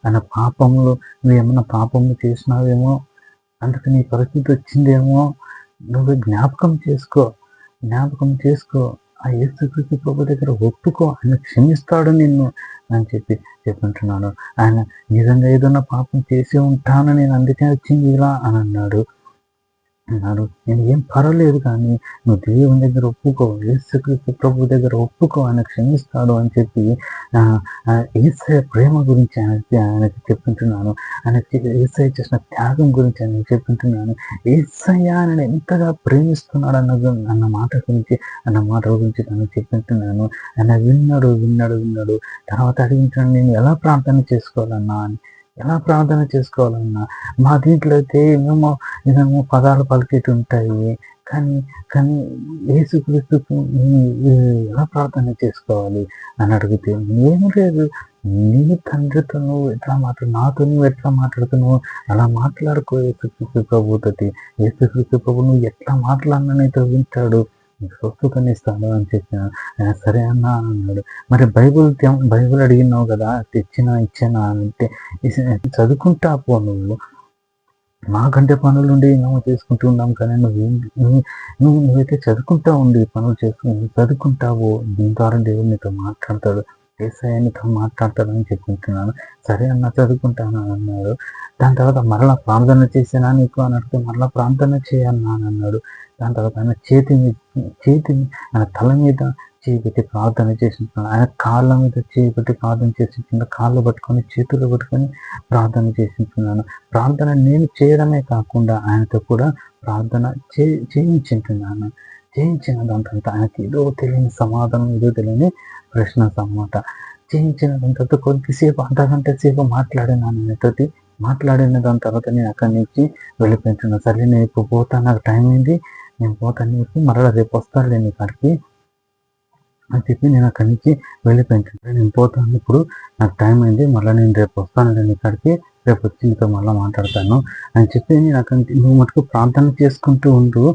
ఆయన పాపంలో నువ్వు ఏమన్నా పాపంలో చేసినావేమో, అందుకు నీ పరిస్థితి వచ్చిందేమో, నువ్వు జ్ఞాపకం చేసుకో. ఆ యేసుక్రీస్తు ప్రభు దగ్గర ఒప్పుకో. ఆయన క్షమిస్తాడు నిన్ను అని చెప్పి చెప్తుంటున్నాను. ఆయన నిజంగా ఏదన్నా పాపం చేసి ఉంటాను, నేను అందుకే వచ్చింది ఇలా అని అన్నాడు. నేను ఏం పర్వాలేదు, కానీ నువ్వు దేవుని దగ్గర ఒప్పుకో, యేసుక్రీస్తు ప్రభు దగ్గర ఒప్పుకో, ఆయన క్షమిస్తాడు అని చెప్పి యేసయ్య ప్రేమ గురించి ఆయనకి చెప్తుంటున్నాను. యేసయ్య చేసిన త్యాగం గురించి ఆయనకి చెప్తుంటున్నాను. యేసయ్య ఆయన ఎంతగా ప్రేమిస్తున్నాడు అన్న మాటల గురించి తను చెప్తుంటున్నాను. ఆయన విన్నాడు. తర్వాత అడిగింటాను, నేను ఎలా ప్రార్థన చేసుకోవాలన్నా మా దీంట్లో అయితే ఏమేమో పదాలు పలికేటి ఉంటాయి, కానీ యేసుక్రీస్తుకు ఎలా ప్రార్థన చేసుకోవాలి అని అడిగితే, ఏమీ లేదు, నీ తండ్రితో నువ్వు ఎట్లా నాతో నువ్వు ఎట్లా మాట్లాడుతున్నావు అలా మాట్లాడుకో యేసుక్రీస్తు ప్రభుతోటి. యేసుక్రీస్తు ప్రభు నువ్వు ఎట్లా మాట్లాడినా నీతో వింటాడు, స్వస్థతనిస్తాడు అని చెప్పిన. సరే అన్నా అన్నాడు. మరి బైబుల్ అడిగినావు కదా, ఇచ్చానా అంటే, చదువుకుంటా పో, మాకంటే పనులుండి మేము చేసుకుంటూ ఉన్నాం, కానీ నువ్వైతే చదువుకుంటా ఉండి పనులు చేసుకుని చదువుకుంటావు. దీని ద్వారా దేవుడు నీతో మాట్లాడతాడు, యేసయ్య నీతో మాట్లాడతాడని చెప్పుకుంటున్నాను. సరే అన్న, చదువుకుంటాను అని అన్నాడు. దాని తర్వాత మరలా ప్రార్థన చేసానా నీకు అని అడిగితే, మరలా ప్రార్థన చేయన్నా అని అన్నాడు. దాని తర్వాత ఆయన చేతిని ఆయన తల మీద చేయి పెట్టి ప్రార్థన చేసింటున్నాడు. ఆయన కాళ్ళ మీద చేయి పెట్టి ప్రార్థన చేసింటున్నాడు. కాళ్ళు పట్టుకొని చేతులు పట్టుకొని ప్రార్థన చేసింటున్నాను. ప్రార్థన నేను చేయడమే కాకుండా ఆయనతో కూడా ప్రార్థన చేయించుంటున్నాను. చేయించిన దాని తర్వాత ఆయనకి ఏదో తెలియని సమాధానం, ఏదో తెలియని ప్రశ్న అన్నమాట. చేయించిన దాని తర్వాత కొద్దిసేపు, అర్ధగంట సేపు మాట్లాడినాను ఆయనతోటి. మాట్లాడిన దాని తర్వాత నేను అక్కడి నుంచి వెళ్ళిపోయింటున్నాను. సరే నేను ఇప్పుడు పోతాను, నాకు టైం అయింది, నేను పోతాను, మరలా రేపు వస్తాను నేను ఇక్కడికి అని చెప్పి నేను అక్కడి నుంచి వెళ్ళిపోయింటున్నాను. నేను పోతాను, ఇప్పుడు నాకు టైం అయింది, మళ్ళీ నేను రేపు వస్తాను నేను ఇక్కడికి, రేపు వచ్చి నీతో మళ్ళీ మాట్లాడతాను అని చెప్పి నేను అక్కడి నువ్వు మటుకు ప్రార్థన చేసుకుంటూ ఉండు,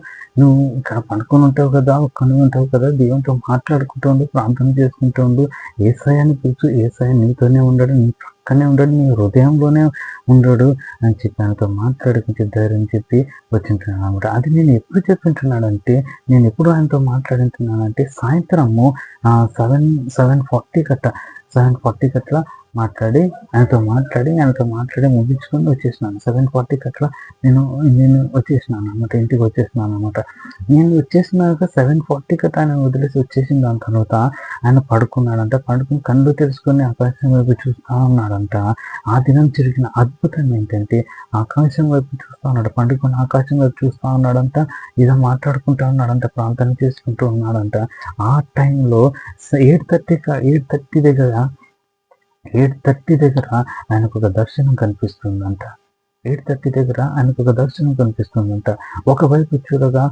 నువ్వు ఇక్కడ పడుకొని ఉంటావు కదా, ఒక్కనే ఉంటావు కదా, దేవునితో మాట్లాడుకుంటూ ఉండు, ప్రార్థన చేసుకుంటూ ఉండు, యేసయ్యని పిలుచు, యేసయ్య నీతోనే ఉండడు, నీ పక్కనే ఉండడు, నీ హృదయంలోనే ఉండడు అని చెప్పి ఆయనతో మాట్లాడుకుంటే ధైర్యం చెప్పి వచ్చింటున్నాను అనమాట. అది నేను ఎప్పుడు చెప్పింటున్నాడంటే, నేను ఎప్పుడు ఆయనతో మాట్లాడుతున్నానంటే సాయంత్రము 7:40 గట్ల ఆయనతో మాట్లాడి ముగించుకొని వచ్చేసినాను. 7:40 అట్లా నేను వచ్చేసినాను అనమాట, ఇంటికి వచ్చేసినాను అనమాట. నేను వచ్చేసినాక 7:40 ఆయన వదిలేసి వచ్చేసిన దాని తర్వాత ఆయన పడుకుని కళ్ళు తెరుచుకొని ఆకాశం వైపు చూస్తూ ఉన్నాడంట. ఆ దినం జరిగిన అద్భుతం ఏంటంటే, ఆకాశం వైపు చూస్తూ ఉన్నాడు, పండుకొని ఆకాశం వైపు చూస్తూ ఉన్నాడంట, ఏదో మాట్లాడుకుంటూ ఉన్నాడంట, ప్రార్థన చేసుకుంటూ ఉన్నాడంట. ఆ టైంలో 8:30 దగ్గర ఆయనకు ఒక దర్శనం కనిపిస్తుందంట. 8:30 దగ్గర ఆయనకు ఒక దర్శనం కనిపిస్తుందంట. ఒకవైపు చూడగా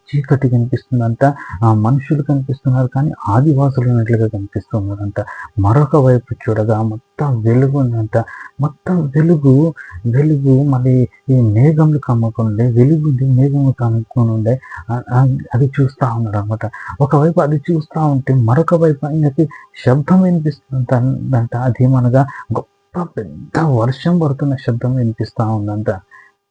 చీకటి కనిపిస్తుందంట, మనుషులు కనిపిస్తున్నారు, కానీ ఆదివాసులు ఉన్నట్లుగా కనిపిస్తున్నారంట. మరొక వైపు చూడగా మొత్తం వెలుగు ఉందంట. మొత్తం వెలుగు మళ్ళీ ఈ మేఘములు కమ్ముకుండే, మేఘము కమ్ముకొని ఉండే, అది చూస్తూ ఉన్నాడు అనమాట. ఒకవైపు అది చూస్తూ ఉంటే మరొక వైపు ఆయనకి శబ్దం వినిపిస్తుందంట. అదేమనగా పెద్ద వర్షం పడుతున్న శబ్దం వినిపిస్తూ ఉందంట.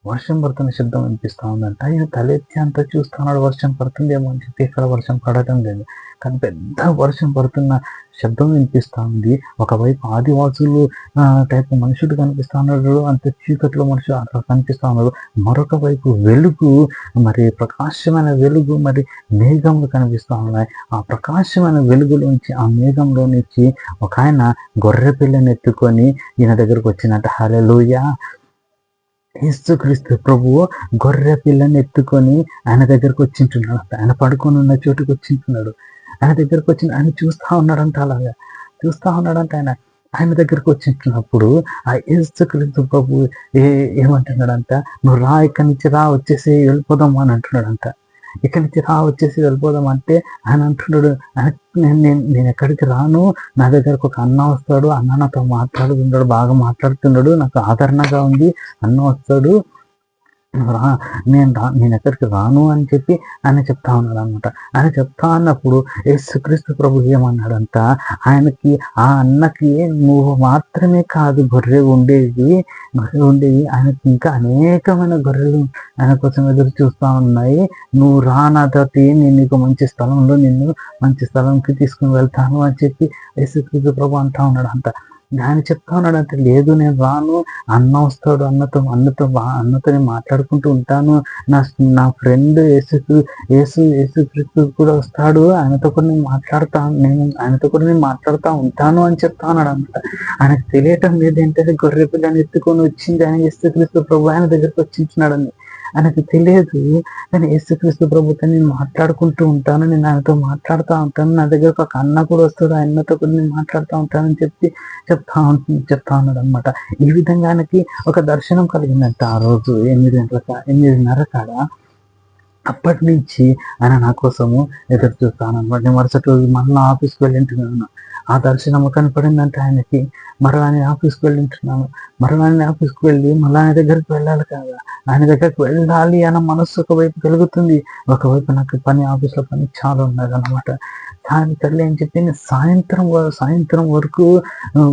వర్షం పడుతున్న శబ్దం వినిపిస్తా ఉందంట. ఆయన తలెత్తి అంతా చూస్తున్నాడు, వర్షం పడుతుందేమో అని చెప్పి. ఇక్కడ వర్షం పడటం లేదు, కానీ పెద్ద వర్షం పడుతున్న శబ్దం వినిపిస్తా ఉంది. ఒకవైపు ఆదివాసులు టైప్ మనుషుడు కనిపిస్తా ఉన్నాడు, అంత చీకట్లో మనుషులు అట్లా కనిపిస్తా ఉన్నాడు. మరొక వైపు వెలుగు, మరి ప్రకాశమైన వెలుగు, మరి మేఘంలు కనిపిస్తా ఉన్నాయి. ఆ ప్రకాశమైన వెలుగులోంచి, ఆ మేఘంలో నుంచి ఒక ఆయన గొర్రె పిల్లని ఎత్తుకొని ఈయన దగ్గరకు వచ్చినట్ట. హల్లెలూయా! యేసుక్రీస్తు ప్రభువు గొర్రె పిల్లని ఎత్తుకొని ఆయన దగ్గరకు వచ్చింటున్నాడు. ఆయన పడుకొని ఉన్న చోటుకు వచ్చింటున్నాడు. ఆయన దగ్గరకు వచ్చి ఆయన చూస్తా ఉన్నాడంట. అలాగా చూస్తా ఉన్నాడంట. ఆయన దగ్గరకు వచ్చినప్పుడు ఆ యేసుక్రీస్తు ప్రభు ఏమంటున్నాడంట, నువ్వు రా, ఇక్కడి నుంచి రా, వచ్చేసి వెళ్ళిపోదాం అని అంటున్నాడంట. ఇక్కడి నుంచి రా, వచ్చేసి వెళ్ళిపోదాం అంటే ఆయన అంటున్నాడు, నేను ఎక్కడికి రాను, నా దగ్గరకు ఒక అన్న వస్తాడు, అన్న నాతో మాట్లాడుతున్నాడు, బాగా మాట్లాడుతున్నాడు, నాకు ఆదరణగా ఉంది, అన్న వస్తాడు, నేను ఎక్కడికి రాను అని చెప్పి ఆయన చెప్తా ఉన్నాడు అనమాట. ఆయన చెప్తా అన్నప్పుడు యేసుక్రీస్తు ప్రభు ఏమన్నాడంట, ఆయనకి, ఆ అన్నకి నువ్వు మాత్రమే కాదు గొర్రె ఉండేది, ఆయనకి ఇంకా అనేకమైన గొర్రెలు ఆయన కోసం ఎదురు చూస్తూ ఉన్నాయి. నువ్వు రానతోటి నేను నీకు మంచి స్థలంలో, నిన్ను మంచి స్థలంకి తీసుకుని వెళ్తాను అని చెప్పి యేసుక్రీస్తు ప్రభు అంటా ఉన్నాడు అంట. ఆయన చెప్తా ఉన్నాడు అంటే, లేదు నేను రాను, అన్న వస్తాడు, అన్నతో నేను మాట్లాడుకుంటూ ఉంటాను, నా ఫ్రెండ్ యేసుక్రీస్తు కూడా వస్తాడు, ఆయనతో కూడా నేను మాట్లాడుతూ ఉంటాను అని చెప్తా ఉన్నాడు అనమాట. ఆయనకు తెలియటం లేదు ఏంటంటే గొర్రె పిల్లని ఎత్తుకొని వచ్చింది ఆయన యేసుక్రీస్తు ప్రభు ఆయన దగ్గరకు వచ్చింటున్నాడని ఆయనకు తెలియదు. కానీ యేసుక్రీస్తు ప్రభుతో నేను మాట్లాడుకుంటూ ఉంటాను, నేను ఆయనతో మాట్లాడుతూ ఉంటాను, నా దగ్గరకు ఒక అన్న కూడా వస్తాడు, ఆయనతో కూడా నేను మాట్లాడుతూ ఉంటానని చెప్పి చెప్తా ఉన్నాడు అనమాట. ఈ విధంగా ఆయనకి ఒక దర్శనం కలిగిందంట. ఆ రోజు 8:30 కాడ. అప్పటి నుంచి ఆయన నా కోసము ఎదురు చూస్తాను అనమాట. నేను మరుసటి రోజు మళ్ళీ ఆఫీస్కి వెళ్ళింటున్నాను. ఆ దర్శనం కనపడిందంటే ఆయనకి. మరలా నేను ఆఫీస్కి వెళ్ళింటున్నాను. ఆఫీస్కి వెళ్ళి మళ్ళీ ఆయన దగ్గరికి వెళ్ళాలి కదా, ఆయన దగ్గరికి వెళ్ళాలి అన్న మనస్సు ఒకవైపు కలుగుతుంది, ఒకవైపు నాకు ఆఫీస్లో పని చాలా ఉన్నది అనమాట. దాని తల్లి అని చెప్పి నేను సాయంత్రం వరకు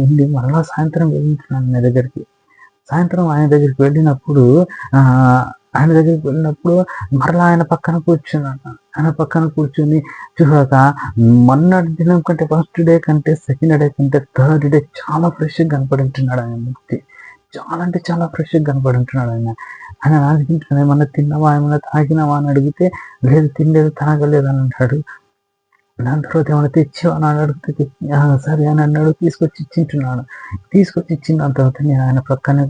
ఉంది. మరలా సాయంత్రం వెళ్ళింటున్నాను ఆయన దగ్గరికి. సాయంత్రం ఆయన దగ్గరికి వెళ్ళినప్పుడు మరలా ఆయన పక్కన కూర్చున్నాను. ఆయన పక్కన కూర్చొని చూసాక మొన్నటి దినం కంటే, ఫస్ట్ డే కంటే, సెకండ్ డే కంటే, థర్డ్ డే చాలా ఫ్రెష్గా కనపడుతున్నాడు ఆయన వ్యక్తి. చాలా అంటే చాలా ఫ్రెష్గా కనపడుతున్నాడు ఆయన అడిగింటున్నాడు, ఏమన్నా తిన్నావా, ఏమన్నా తాగినావా అని అడిగితే, లేదు తినలేదు, తాగలేదు అని అంటాడు. దాని తర్వాత ఏమైనా తెచ్చావా అని అడిగితే, సరే అని అన్నాడు. తీసుకొచ్చి ఇచ్చిన దాని తర్వాత నేను ఆయన ప్రక్కనే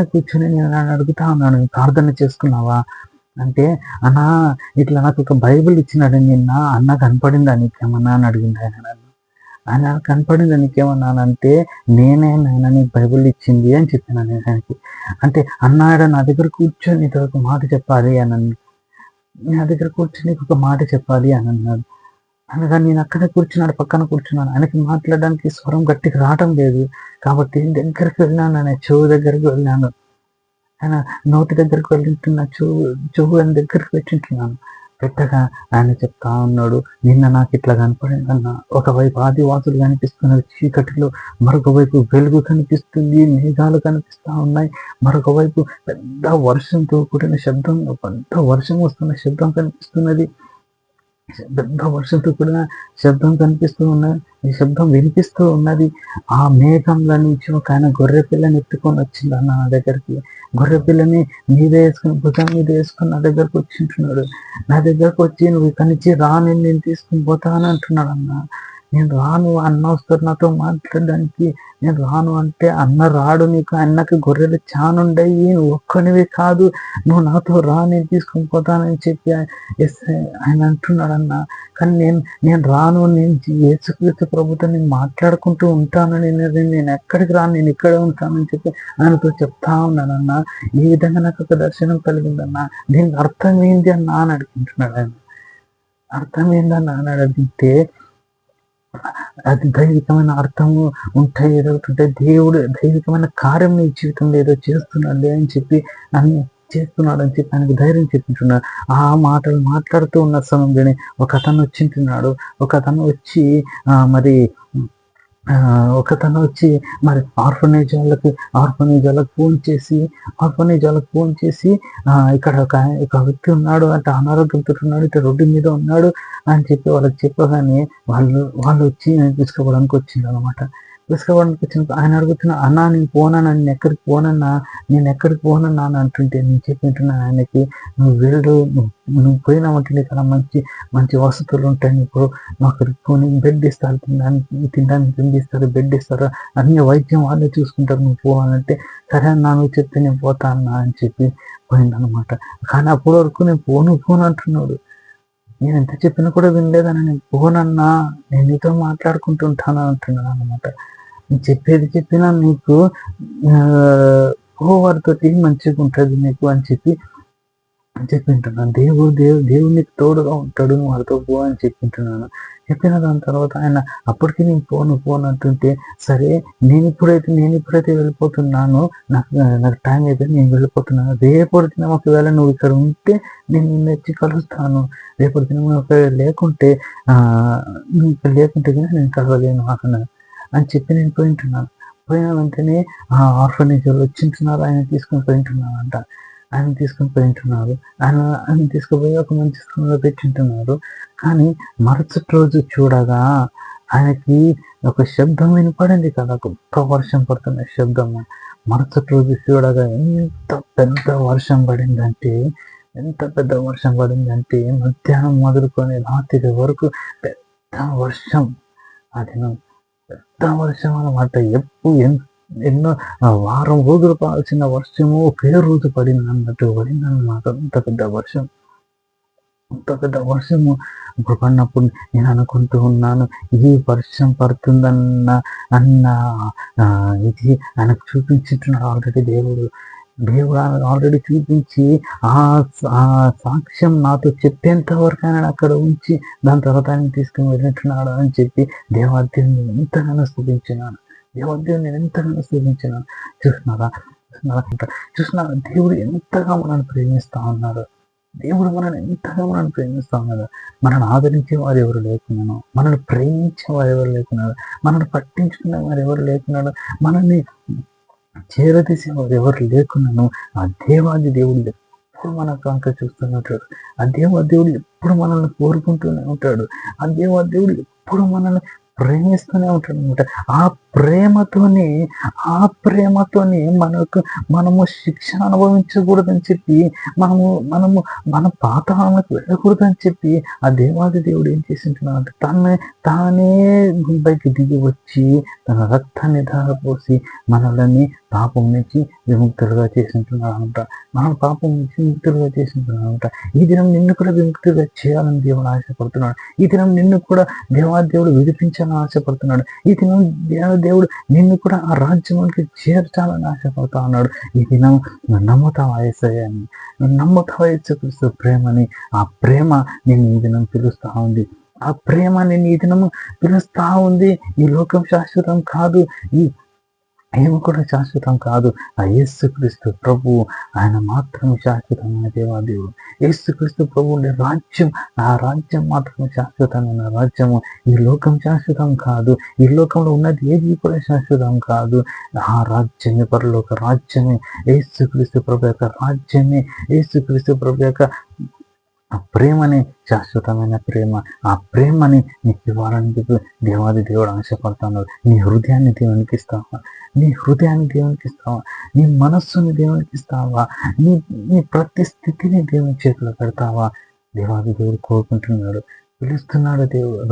కూర్చొని నేను ఆయన అడుగుతా ఉన్నాను, ప్రార్థన చేసుకున్నావా అంటే, అన్న ఇట్లా నాకు ఒక బైబిల్ ఇచ్చినాడు నిన్న, అన్న కనపడిందా నీకేమన్నా అని అడిగింది ఆయన కనపడిందా నీకేమన్నానంటే, నేనే నాయన నీకు బైబిల్ ఇచ్చింది అని చెప్పాను నేను ఆయనకి. అంటే అన్నాడు నా దగ్గర కూర్చొని ఒక మాట చెప్పాలి అని, నా దగ్గర కూర్చొని ఒక మాట చెప్పాలి అని అన్నాడు. అనగా నేను అక్కడే పక్కన కూర్చున్నాను. ఆయనకి మాట్లాడడానికి స్వరం గట్టిగా రావటం లేదు, కాబట్టి దగ్గరికి వెళ్ళాను, ఆయన చెవు దగ్గరికి వెళ్ళాను, ఆయన నోటి దగ్గరికి వెళ్ళింటున్నా, చెవు ఆయన దగ్గరికి పెట్టింటున్నాను. పెట్టగా ఆయన చెప్తా ఉన్నాడు, నిన్న నాకు ఇట్లా కనపడిందన్న. ఒకవైపు ఆదివాసులు కనిపిస్తున్నారు చీకటిలో, మరొక వైపు వెలుగు కనిపిస్తుంది, మేఘాలు కనిపిస్తా ఉన్నాయి, మరొక వైపు పెద్ద వర్షంతో కూడిన శబ్దం, పెద్ద వర్షం వస్తున్న శబ్దం కనిపిస్తున్నది, పెద్ద వర్షంతో కూడిన శబ్దం కనిపిస్తూ ఉన్నది, ఈ శబ్దం వినిపిస్తూ ఉన్నది. ఆ మేఘంలో నుంచి ఒక ఆయన గొర్రె పిల్లని ఎత్తుకొని వచ్చింది అన్న నా దగ్గరికి. గొర్రె పిల్లని భుజం మీద వేసుకొని నా దగ్గరకు వచ్చింటున్నాడు. నా దగ్గరకు వచ్చి, నువ్వు ఇక్కడి నుంచి రా, నేను తీసుకుని పోతాను అంటున్నాడు అన్న. నేను రాను, అన్న వస్తారు నాతో మాట్లాడడానికి, నేను రాను అంటే, అన్న రాడు, నీకు అన్నకి గొర్రెలు చానుండయి, నువ్వు ఒక్కనివి కాదు, నువ్వు నాతో రా, నేను తీసుకుని పోతానని చెప్పి ఆయన అంటున్నాడు అన్న. కానీ నేను రాను, నేను యేసుక్రీస్తు ప్రభుతో నేను మాట్లాడుకుంటూ ఉంటాను, నేను ఎక్కడికి రాను, నేను ఇక్కడే ఉంటానని చెప్పి ఆయనతో చెప్తా ఉన్నానన్న. ఈ విధంగా నాకు ఒక దర్శనం కలిగిందన్న. దీనికి అర్థం ఏంటి అన్న అని అడుగుతున్నాడు ఆయన. అర్థం ఏందన్న అని అడిగితే, అది దైవికమైన అర్థము ఉంటాయి, ఏదో దేవుడు దైవికమైన కార్యం నీ జీవితంలో ఏదో చేస్తున్నాడు అని చెప్పి ఆయనకు ధైర్యం చెప్పింటున్నాడు. ఆ మాటలు మాట్లాడుతూ ఉన్న సమయంలోనే ఒక అతను వచ్చింటున్నాడు. ఒక అతను వచ్చి మరి ఒకతను వచ్చి మరి ఆర్ఫనేజ్ వాళ్ళకి ఫోన్ చేసి ఇక్కడ ఒక వ్యక్తి ఉన్నాడు అంటే అనారోగ్యంతో ఉన్నాడు, ఇట్లా రోడ్డు మీద ఉన్నాడు అని చెప్పి వాళ్ళకి చెప్పగానే వాళ్ళు వచ్చి తీసుకోవడానికి వచ్చింది అనమాట. తీసుకోవడానికి వచ్చినప్పుడు ఆయన అడుగుతున్నా, అన్నా నేను పోనన్నా, నేను ఎక్కడికి పోనన్నా అని అంటుంటే నేను చెప్పింటున్నాను ఆయనకి, నువ్వు వెళ్ళు, నువ్వు పోయినావంటే నీకు అలా మంచి మంచి వసతులు ఉంటాయి, ఇప్పుడు మాకు పోనీ బెడ్ ఇస్తారు, తినడానికి తిండి ఇస్తారు, బెడ్ ఇస్తారు, అన్ని వైద్యం వాళ్ళే చూసుకుంటారు, నువ్వు పోవాలంటే సరే అన్నా నువ్వు చెప్తే నేను పోతా అన్నా అని చెప్పి పోయిందనమాట. కానీ అప్పటి వరకు నేను పోను అంటున్నాడు. నేను ఎంత చెప్పినా కూడా వినలేదని, నేను పోనన్నా, నేను నీతో మాట్లాడుకుంటుంటాను అంటున్నాను అనమాట. చెప్పేది చెప్పినా నీకు వారితోటి మంచిగా ఉంటుంది నీకు అని చెప్పింటున్నాను. దేవుడు నీకు తోడుగా ఉంటాడు, నువ్వు వారితో పో అని చెప్పింటున్నాను. చెప్పిన దాని తర్వాత ఆయన అప్పటికి నేను పోను అంటుంటే, సరే నేను ఇప్పుడైతే వెళ్ళిపోతున్నాను, నాకు టైం అయిపోయింది, నేను వెళ్ళిపోతున్నాను, రేపటి దినం ఒకవేళ నువ్వు ఇక్కడ ఉంటే నేను నిన్ను వచ్చి కలుస్తాను, రేపటి దినం లేకుంటే నువ్వు ఇక్కడ లేకుంటే కానీ నేను కలవలేను అన్నాను అని చెప్పి నేను పోయింటున్నాను. పోయిన వెంటనే ఆర్ఫనేజ్ వాళ్ళు వచ్చింటున్నారు, ఆయన తీసుకొని పోయింటున్నారంట. ఆయన తీసుకుపోయి ఒక మంచి స్థానంలో పెట్టింటున్నారు. కానీ మరుసటి రోజు చూడగా ఆయనకి ఒక శబ్దం వినపడింది కదా, గొప్ప వర్షం పడుతున్న శబ్దము. మరుసటి రోజు చూడగా ఎంత పెద్ద వర్షం పడిందంటే మధ్యాహ్నం మొదలుకొని రాత్రి వరకు పెద్ద వర్షం. అది పెద్ద వర్షం అన్నమాట. ఎన్నో వారం రోజులు పడాల్సిన వర్షము ఒకే రోజు పడిందన్నట్టు పడిందన్నమాట. అంత పెద్ద వర్షము ఇప్పుడు పడినప్పుడు నేను అనుకుంటూ ఉన్నాను, ఈ వర్షం పడుతుందన్న ఇది ఆయనకు చూపించుంటున్నాడు ఆల్రెడీ దేవుడు ఆల్రెడీ చూపించి ఆ సాక్ష్యం నాతో చెప్పేంత వరకు ఆయన అక్కడ ఉంచి దాని తర్వాత ఆయన తీసుకుని వెళ్ళింటున్నాడు అని చెప్పి దేవాదేవుని ఎంతగానో స్థుతించినాను. చూస్తున్నారా దేవుడు ఎంతగా మనల్ని ప్రేమిస్తా ఉన్నాడు. మనల్ని ఆదరించే వారు ఎవరు లేకున్నాను, మనల్ని ప్రేమించే వారు ఎవరు లేకున్నారు, మనల్ని పట్టించుకునే వారు ఎవరు లేకున్నాడు, మనల్ని చేరదీసేవారు ఎవరు లేకున్నాను. ఆ దేవాది దేవుడు ఎప్పుడు మన కాంక చూస్తూనే ఉంటాడు. ఆ దేవాదేవుడు ఎప్పుడు మనల్ని కోరుకుంటూనే ఉంటాడు. ఆ దేవాదేవుడు ఎప్పుడు మనల్ని ప్రేమిస్తూనే ఉంటాడు అనమాట. ఆ ప్రేమతోనే మనము శిక్ష అనుభవించకూడదని చెప్పి, మన పాతాళానికి వెళ్ళకూడదని చెప్పి ఆ దేవాది దేవుడు ఏం చేసింటున్నాడు అంటే తానే గుంపైకి దిగి వచ్చి తన రక్తాన్ని ధారపోసి మనల్ని పాపం నుంచి విముక్తులుగా చేసింటున్నాడు అంట. మన పాపం నుంచి విముక్తులుగా చేసింటున్నాడు అంట. ఈ దినం నిన్ను కూడా విముక్తిగా చేయాలని దేవుడు ఆశపడుతున్నాడు. ఈ దినం నిన్ను కూడా దేవాదేవుడు విడిపించాలని ఆశపడుతున్నాడు. ఈ దినం దేవుడు నిన్ను కూడా ఆ రాజ్యానికి చేర్చాలని ఆశపడుతూ ఉన్నాడు. ఈ దినం నమ్ముతావా యేసయ్యని, నమ్ముతావా యేసుక్రీస్తు ప్రేమని? ఆ ప్రేమ నేను ఈ దినం పిలుస్తా ఉంది. ఆ ప్రేమ నేను ఈ దినము పిలుస్తా ఉంది. ఈ లోకం శాశ్వతం కాదు, ఏమి కూడా శాశ్వతం కాదు. ఆ యేసుక్రీస్తు ప్రభు, ఆయన మాత్రమే శాశ్వతమైన దేవాదేవుడు. యేసుక్రీస్తు ప్రభు రాజ్యం, ఆ రాజ్యం మాత్రమే శాశ్వతమైన రాజ్యము. ఈ లోకం శాశ్వతం కాదు, ఈ లోకంలో ఉన్నది ఏది కూడా శాశ్వతం కాదు. ఆ రాజ్యమే పరలోక రాజ్యమే, యేసుక్రీస్తు ప్రభు యొక్క రాజ్యమే, యేసుక్రీస్తు ప్రభు యొక్క ఆ ప్రేమని శాశ్వతమైన ప్రేమ. ఆ ప్రేమని నీకు ఇవ్వాలని చెప్పి దేవాది దేవుడు ఆశపడుతున్నాడు. నీ హృదయాన్ని దేవునికి ఇస్తావా? నీ మనస్సుని దేవునికి ఇస్తావా? నీ ప్రతి స్థితిని దేవుని చేతిలో పెడతావా? దేవాది దేవుడు కోరుకుంటున్నాడు, పిలుస్తున్నాడు. దేవుడు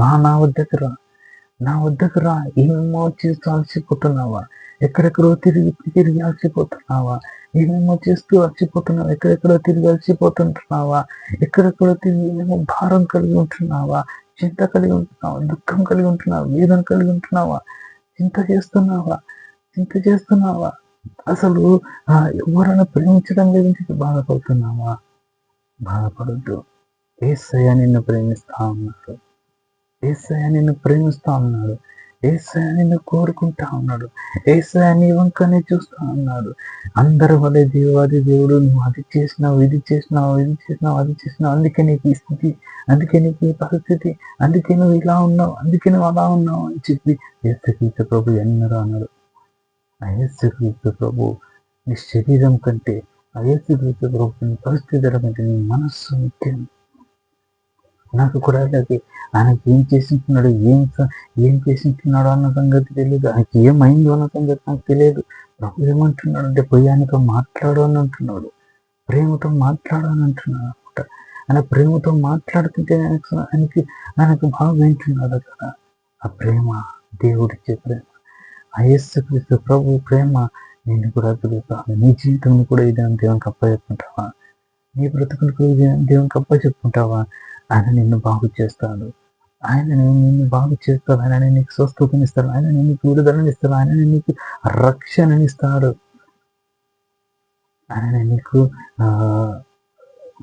నా వద్దకు రా. ఏమేమో చేస్తూ అలసిపోతున్నావా? ఎక్కడెక్కడో తిరిగి అలసిపోతున్నావా? ఏమేమో చేస్తూ అలసిపోతున్నావా? ఎక్కడెక్కడో తిరిగి అలసిపోతుంటున్నావా? ఎక్కడెక్కడో తిరిగి ఏమో భారం కలిగి ఉంటున్నావా? చింత కలిగి ఉంటున్నావా? దుఃఖం కలిగి ఉంటున్నావా? వేదన కలిగి ఉంటున్నావా? చింత చేస్తున్నావా? అసలు ఎవరైనా ప్రేమించడం గురించి బాధపడుతున్నావా? బాధపడద్దు. యేసయ్య నిన్ను ప్రేమిస్తా ఉన్నాడు. యేసయ్య నిన్ను కోరుకుంటా ఉన్నాడు. యేసయ్య నీ వంకనే చూస్తా ఉన్నాడు. అందరి వలె దేవాది దేవుడు నువ్వు అది చేసినావు, ఇది చేసినావు, ఇది చేసినావు, అది చేసినావు, అందుకే నీకు ఈ స్థితి, అందుకే నీకు ఈ పరిస్థితి, అందుకే నువ్వు ఇలా ఉన్నావు, అందుకే నువ్వు అలా ఉన్నావు అని చెప్పి యేసుక్రీస్తు ప్రభు ఎన్నడూ అన్నాడు. ఆ యేసుక్రీస్తు ప్రభు నీ శరీరం కంటే, ఆ యేసుక్రీస్తు ప్రభు నీ పరిస్థితుల కంటే నీ మనస్సు ముఖ్యం. నాకు కూడా అలాగే ఆయనకి ఏం చేసింటున్నాడు, ఏం చేసింటున్నాడు అన్న సంగతి తెలియదు. ఆయనకి ఏమైందో అన్న సంగతి నాకు తెలియదు. ప్రభు ఏమంటున్నాడు అంటే పోయి ఆయనతో మాట్లాడు అని అంటున్నాడు. ప్రేమతో మాట్లాడు అని అంటున్నాడు అనమాట. ఆయన ప్రేమతో మాట్లాడుతుంటే ఆయనకు బాగా వింటున్నాడు కదా. ఆ ప్రేమ దేవుడిచ్చే ప్రేమ, ఆ యేసుక్రీస్తు ప్రభు ప్రేమ నేను కూడా పిలుస్తాను. నీ జీవితం కూడా ఇది దేవునికి అప్పచెప్పుకుంటావా? నీ బ్రతుకులు కూడా దేవునికి అప్పచెప్పుకుంటావా? ఆయన నిన్ను బాగు చేస్తాడు. ఆయన నిన్ను బాగు చేస్తాడు. ఆయన నీకు స్వస్థతనిస్తాడు. ఆయన నీకు విడుదలనిస్తాడు. ఆయన నీకు రక్షణనిస్తాడు. ఆయన నీకు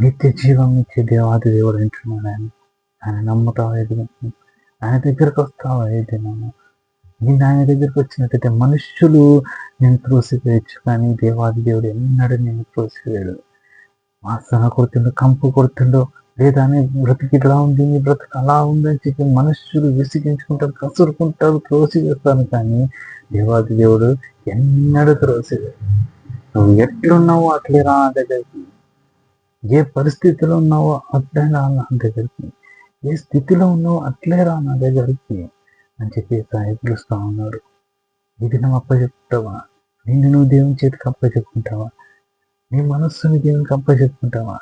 నిత్య జీవం ఇచ్చే దేవాది దేవుడు అంటున్నాడు. ఆయన నమ్ముతావా? ఏదైనా ఆయన దగ్గరకు వస్తావా? ఏదైనా నేను ఆయన దగ్గరికి వచ్చినట్టయితే మనుష్యులు నేను త్రోసివేయచ్చు, కానీ దేవాది దేవుడు ఎన్నడూ నేను త్రోసివేయడు. వాసన కొడుతుండో, కంపు కొడుతుండో, లేదా నీ బ్రతికి ఇట్లా ఉంది, నీ బ్రతికి అలా ఉందని చెప్పి మనుష్యులు విసిగించుకుంటారు, కసురుకుంటారు, త్రోసివేస్తాను, కానీ దేవాది దేవుడు ఎన్నడూ త్రోసివేయడు. నువ్వు ఎట్లున్నావో అట్లే రా నా దగ్గరికి. ఏ పరిస్థితిలో ఉన్నావో అట్లే రా నా దగ్గరికి. ఏ స్థితిలో ఉన్నావో అట్లే రా నా దగ్గరికి అని చెప్పి పిలుస్తా ఉన్నాడు. ఇది నువ్వు అప్పచెప్పుకుంటావా? నిన్ను నువ్వు దేవుని చేతికి అప్పచెప్పుకుంటావా? నీ మనస్సుని దేవునికి అప్పచెప్పుకుంటావా?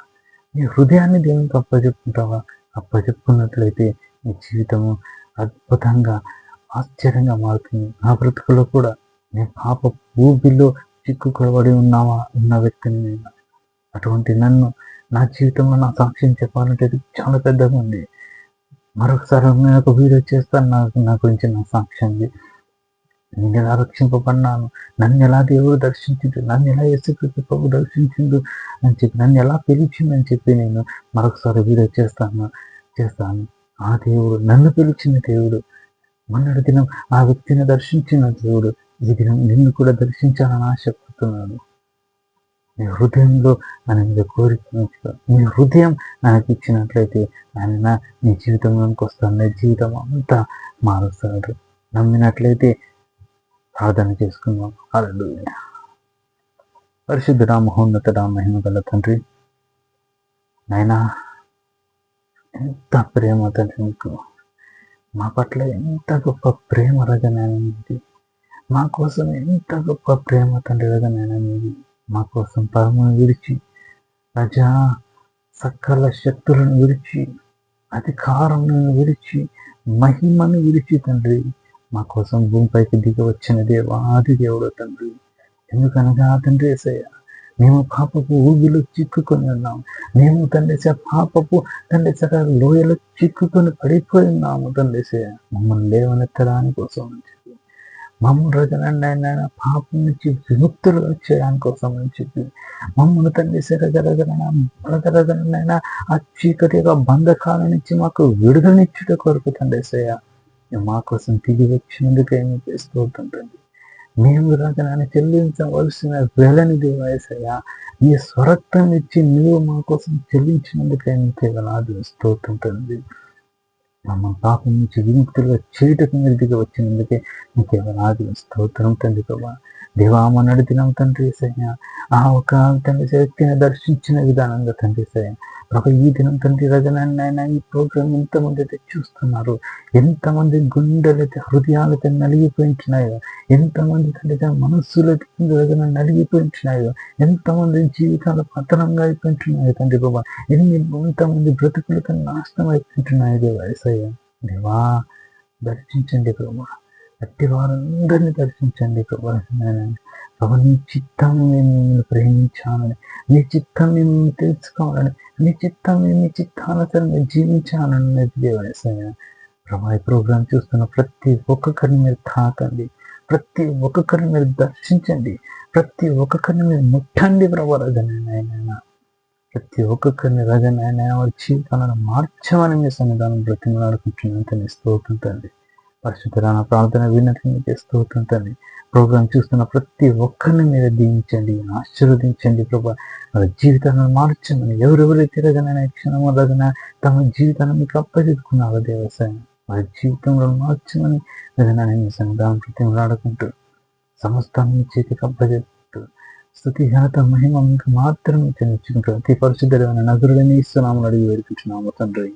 నీ హృదయాన్ని దేవునికి అప్పచెప్పుకుంటావా? అప్పచెప్పుకున్నట్లయితే నీ జీవితము అద్భుతంగా, ఆశ్చర్యంగా మారుతుంది. నా బ్రతుకులో కూడా నేను పాప ఊబిలో చిక్కుకోబడి ఉన్న వ్యక్తిని నేను. అటువంటి నన్ను నా జీవితంలో నా సాక్ష్యం చెప్పాలంటే చాలా పెద్దగా ఉంది. మరొకసారి నేను ఒక వీడియో చేస్తాను నా గురించి, నా సాక్ష్యాన్ని. నేను ఎలా రక్షింపబడినాను, నన్ను ఎలా దేవుడు దర్శించిండు, నన్ను ఎలా యేసుక్రీస్తు ప్రభు దర్శించిండు అని చెప్పి, నన్ను ఎలా పిలిచిందని చెప్పి నేను మరొకసారి వీడియో చేస్తాను. ఆ దేవుడు, నన్ను పిలిచిన దేవుడు, మొన్నటి దినం ఆ వ్యక్తిని దర్శించిన దేవుడు ఈ దినం నిన్ను కూడా దర్శించాలని ఆశపడుతున్నాడు. నీ హృదయంలో ఆయన మీద కోరిక, నీ హృదయం ఆయనకి ఇచ్చినట్లయితే ఆయన నీ జీవితంలోకి వస్తాడు. నీ జీవితం అంతా మారుస్తాడు. నమ్మినట్లయితే ప్రార్థన చేసుకుందాం. హల్లెలూయా. పరిశుద్ధుడా, మహోన్నతుడా, మహిమ గల తండ్రి, నాయనా ఎంత ప్రేమ తండ్రి నీకు. మా పట్ల ఎంత గొప్ప ప్రేమ రజనాయన నీది. మా కోసం ఎంత గొప్ప ప్రేమ తండ్రి రజనాయన నీది. మా కోసం పరమును విడిచి, రజా సకల శక్తులను విడిచి, అధికారములను విడిచి, మహిమను విడిచి తండ్రి మా కోసం భూమిపైకి దిగి వచ్చిన దేవాది దేవుడు తండ్రి. ఎందుకనగా తండ్రి యేసయ్య, మేము పాపపు ఊబిలో చిక్కుకొని ఉన్నాము. మేము తండ్రి పాపపు తండ్రి లోయలో చిక్కుకొని పడిపోయి ఉన్నాము తండ్రి. మమ్మల్ని లేవనెత్తడానికి కోసం అని చెప్పి, మమ్మల్ని రజనైనా పాపం నుంచి విముక్తులు చేయడానికి కోసం అని చెప్పి, మమ్మల్ని తండ్రి రజనైనా ఆ చీకటి యొక్క బంధకాల నుంచి మాకు విడుదలనిచ్చుట కొరకు తండ్రి మా కోసం తిరిగి వచ్చినందుకు ఏమి స్తోత్రం. మేము రాజనాన్ని చెల్లించవలసిన వెలని దేవాయసయ్య, ఈ స్వరక్తం ఇచ్చి నీవు మా కోసం చెల్లించినందుకు ఏమి వేలాది స్తోత్రం తండ్రి. మమ్మల్ని పాపం నుంచి విముక్తులుగా చేయటకు మీరు దిగి వచ్చినందుకే నీకు వేలాది స్తోత్రం తండ్రి. ప్రభా దేవా, మొన్నటి దినం తండ్రి యేసయ్య ఆ ఒక తండ్రి వ్యక్తిని దర్శించిన విధానంగా తండ్రి యేసయ్య ప్రభా, ఈ దినం తండ్రి రజనాన్ని ఈ ప్రోగ్రాం ఎంతమంది అయితే చూస్తున్నారు, ఎంతమంది గుండెలైతే హృదయాలైతే నలిగిపోయింటున్నాయో, ఎంతమంది తండ్రి మనస్సులైతే రజన నలిగిపోయింటున్నాయో, ఎంతమంది జీవితాలు పతనంగా అయిపోయింటున్నాయో తండ్రి ప్రభా, ఎంతమంది బ్రతుకులతో నాశనం అయిపోయింటున్నాయో దేవా యేసయ్య. దేవా దర్శించండి ప్రభా, అట్టి వారందరినీ దర్శించండి ప్రభా. ప్రభా, నీ చిత్తం నేను మిమ్మల్ని ప్రేమించాలని, నీ చిత్తం నేను తెలుసుకోవాలని, నీ చిత్తం నీ చిత్తానుసారంగా జీవించాలని దేవాయసయ్య. ప్రభా, ఈ ప్రోగ్రాం చూస్తున్న ప్రతి ఒక్కొక్కరిని మీరు తాకండి, ప్రతి ఒక్కొక్కరిని మీరు దర్శించండి, ప్రతి ఒక్కొక్కరిని మీరు ముట్టండి ప్రభా. రజనైనా ప్రతి ఒక్కొక్కరిని రజనైనా వారి జీవితాలను మార్చమని మీ సన్నిధానం బ్రతిమలాడుకుంటున్నాను తండ్రి. స్తోత్రం తండ్రి. పరిశుద్ధ ప్రార్థన విన్నట్లు చేస్తూ తండ్రి. ప్రోగ్రాం చూస్తున్న ప్రతి ఒక్కరిని మీరు దీవించండి, ఆశీర్వదించండి ప్రభా. వాళ్ళ జీవితాలను మార్చమని, ఎవరెవరైతే రగనైనా క్షణము రగన తమ జీవితాన్ని మీకు అప్పచెప్పుకున్నారో దేవసాయం వారి జీవితంలో మార్చమని రగన నేను సంగ్రామం ప్రతిమలాడుకుంటూ సమస్తాన్ని మీ చేతికి అప్పచెప్పుకుంటూ స్తుతి ఘనత మహిమ మీకు మాత్రమే చెల్లించుకుంటూ అతి పరిశుద్ధమైన నజరుడని ఇస్తున్నాము అడిగి వేడుకుంటున్నాము తండ్రి.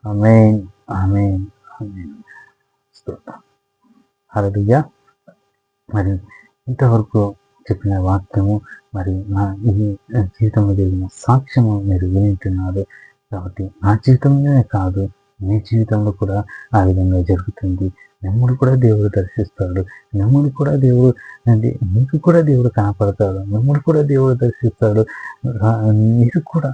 ఆమేన్, ఆమేన్, ఆమేన్. స్తోత్రం. హల్లెలూయా. మరి ఇంతవరకు చెప్పిన వాక్యము మరి నా ఈ జీవితంలో జరిగిన సాక్ష్యము మీరు వింటున్నారు కాబట్టి నా జీవితంలోనే కాదు మీ జీవితంలో కూడా ఆ విధంగా జరుగుతుంది. మిమ్మల్ని కూడా దేవుడు దర్శిస్తాడు, మిమ్మల్ని కూడా దేవుడు మీకు కూడా దేవుడు కనపడతాడు, మిమ్మల్ని కూడా దేవుడు దర్శిస్తాడు. మీరు కూడా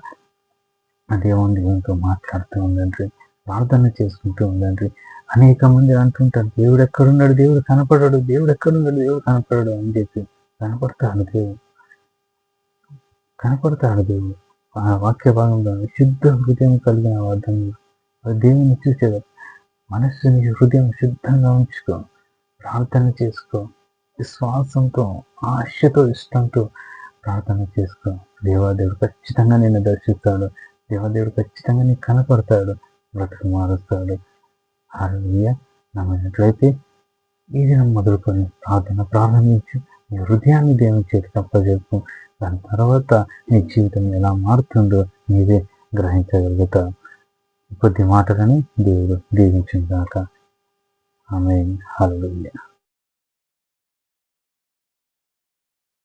దేవునితో మాట్లాడుతూ ఉండండి, ప్రార్థన చేసుకుంటూ ఉండండి. అనేక మంది అంటుంటారు దేవుడు ఎక్కడున్నాడు, దేవుడు కనపడడు, దేవుడు ఎక్కడున్నాడు, దేవుడు కనపడడు అని చెప్పి. కనపడతాడు దేవుడు, కనపడతాడు దేవుడు. ఆ వాక్య భాగంలో శుద్ధ హృదయం కలిగిన వార్ధంగా దేవుని చూసేది. మనస్సుని హృదయం శుద్ధంగా ఉంచుకో, ప్రార్థన చేసుకో, విశ్వాసంతో ఆశతో ఇష్టంతో ప్రార్థన చేసుకో. దేవాదేవుడు ఖచ్చితంగా నిన్ను దర్శిస్తాడు, దేవాదేవుడు ఖచ్చితంగా నీకు కనపడతాడు, బ్రతుకు మారుస్తాడు. హల్లెలూయా. నమ్మినట్లయితే ఈ దినం మొదలుకొని ప్రార్థన ప్రారంభించి నీ హృదయాన్ని దేవుని చేతికి అప్పచెప్పు. దాని తర్వాత నీ జీవితం ఎలా మారుతుందో నీవే గ్రహించగలుగుతావు. కొద్ది మాటలని దేవుడు దీవించుగాక. ఆమేన్. హల్లెలూయా.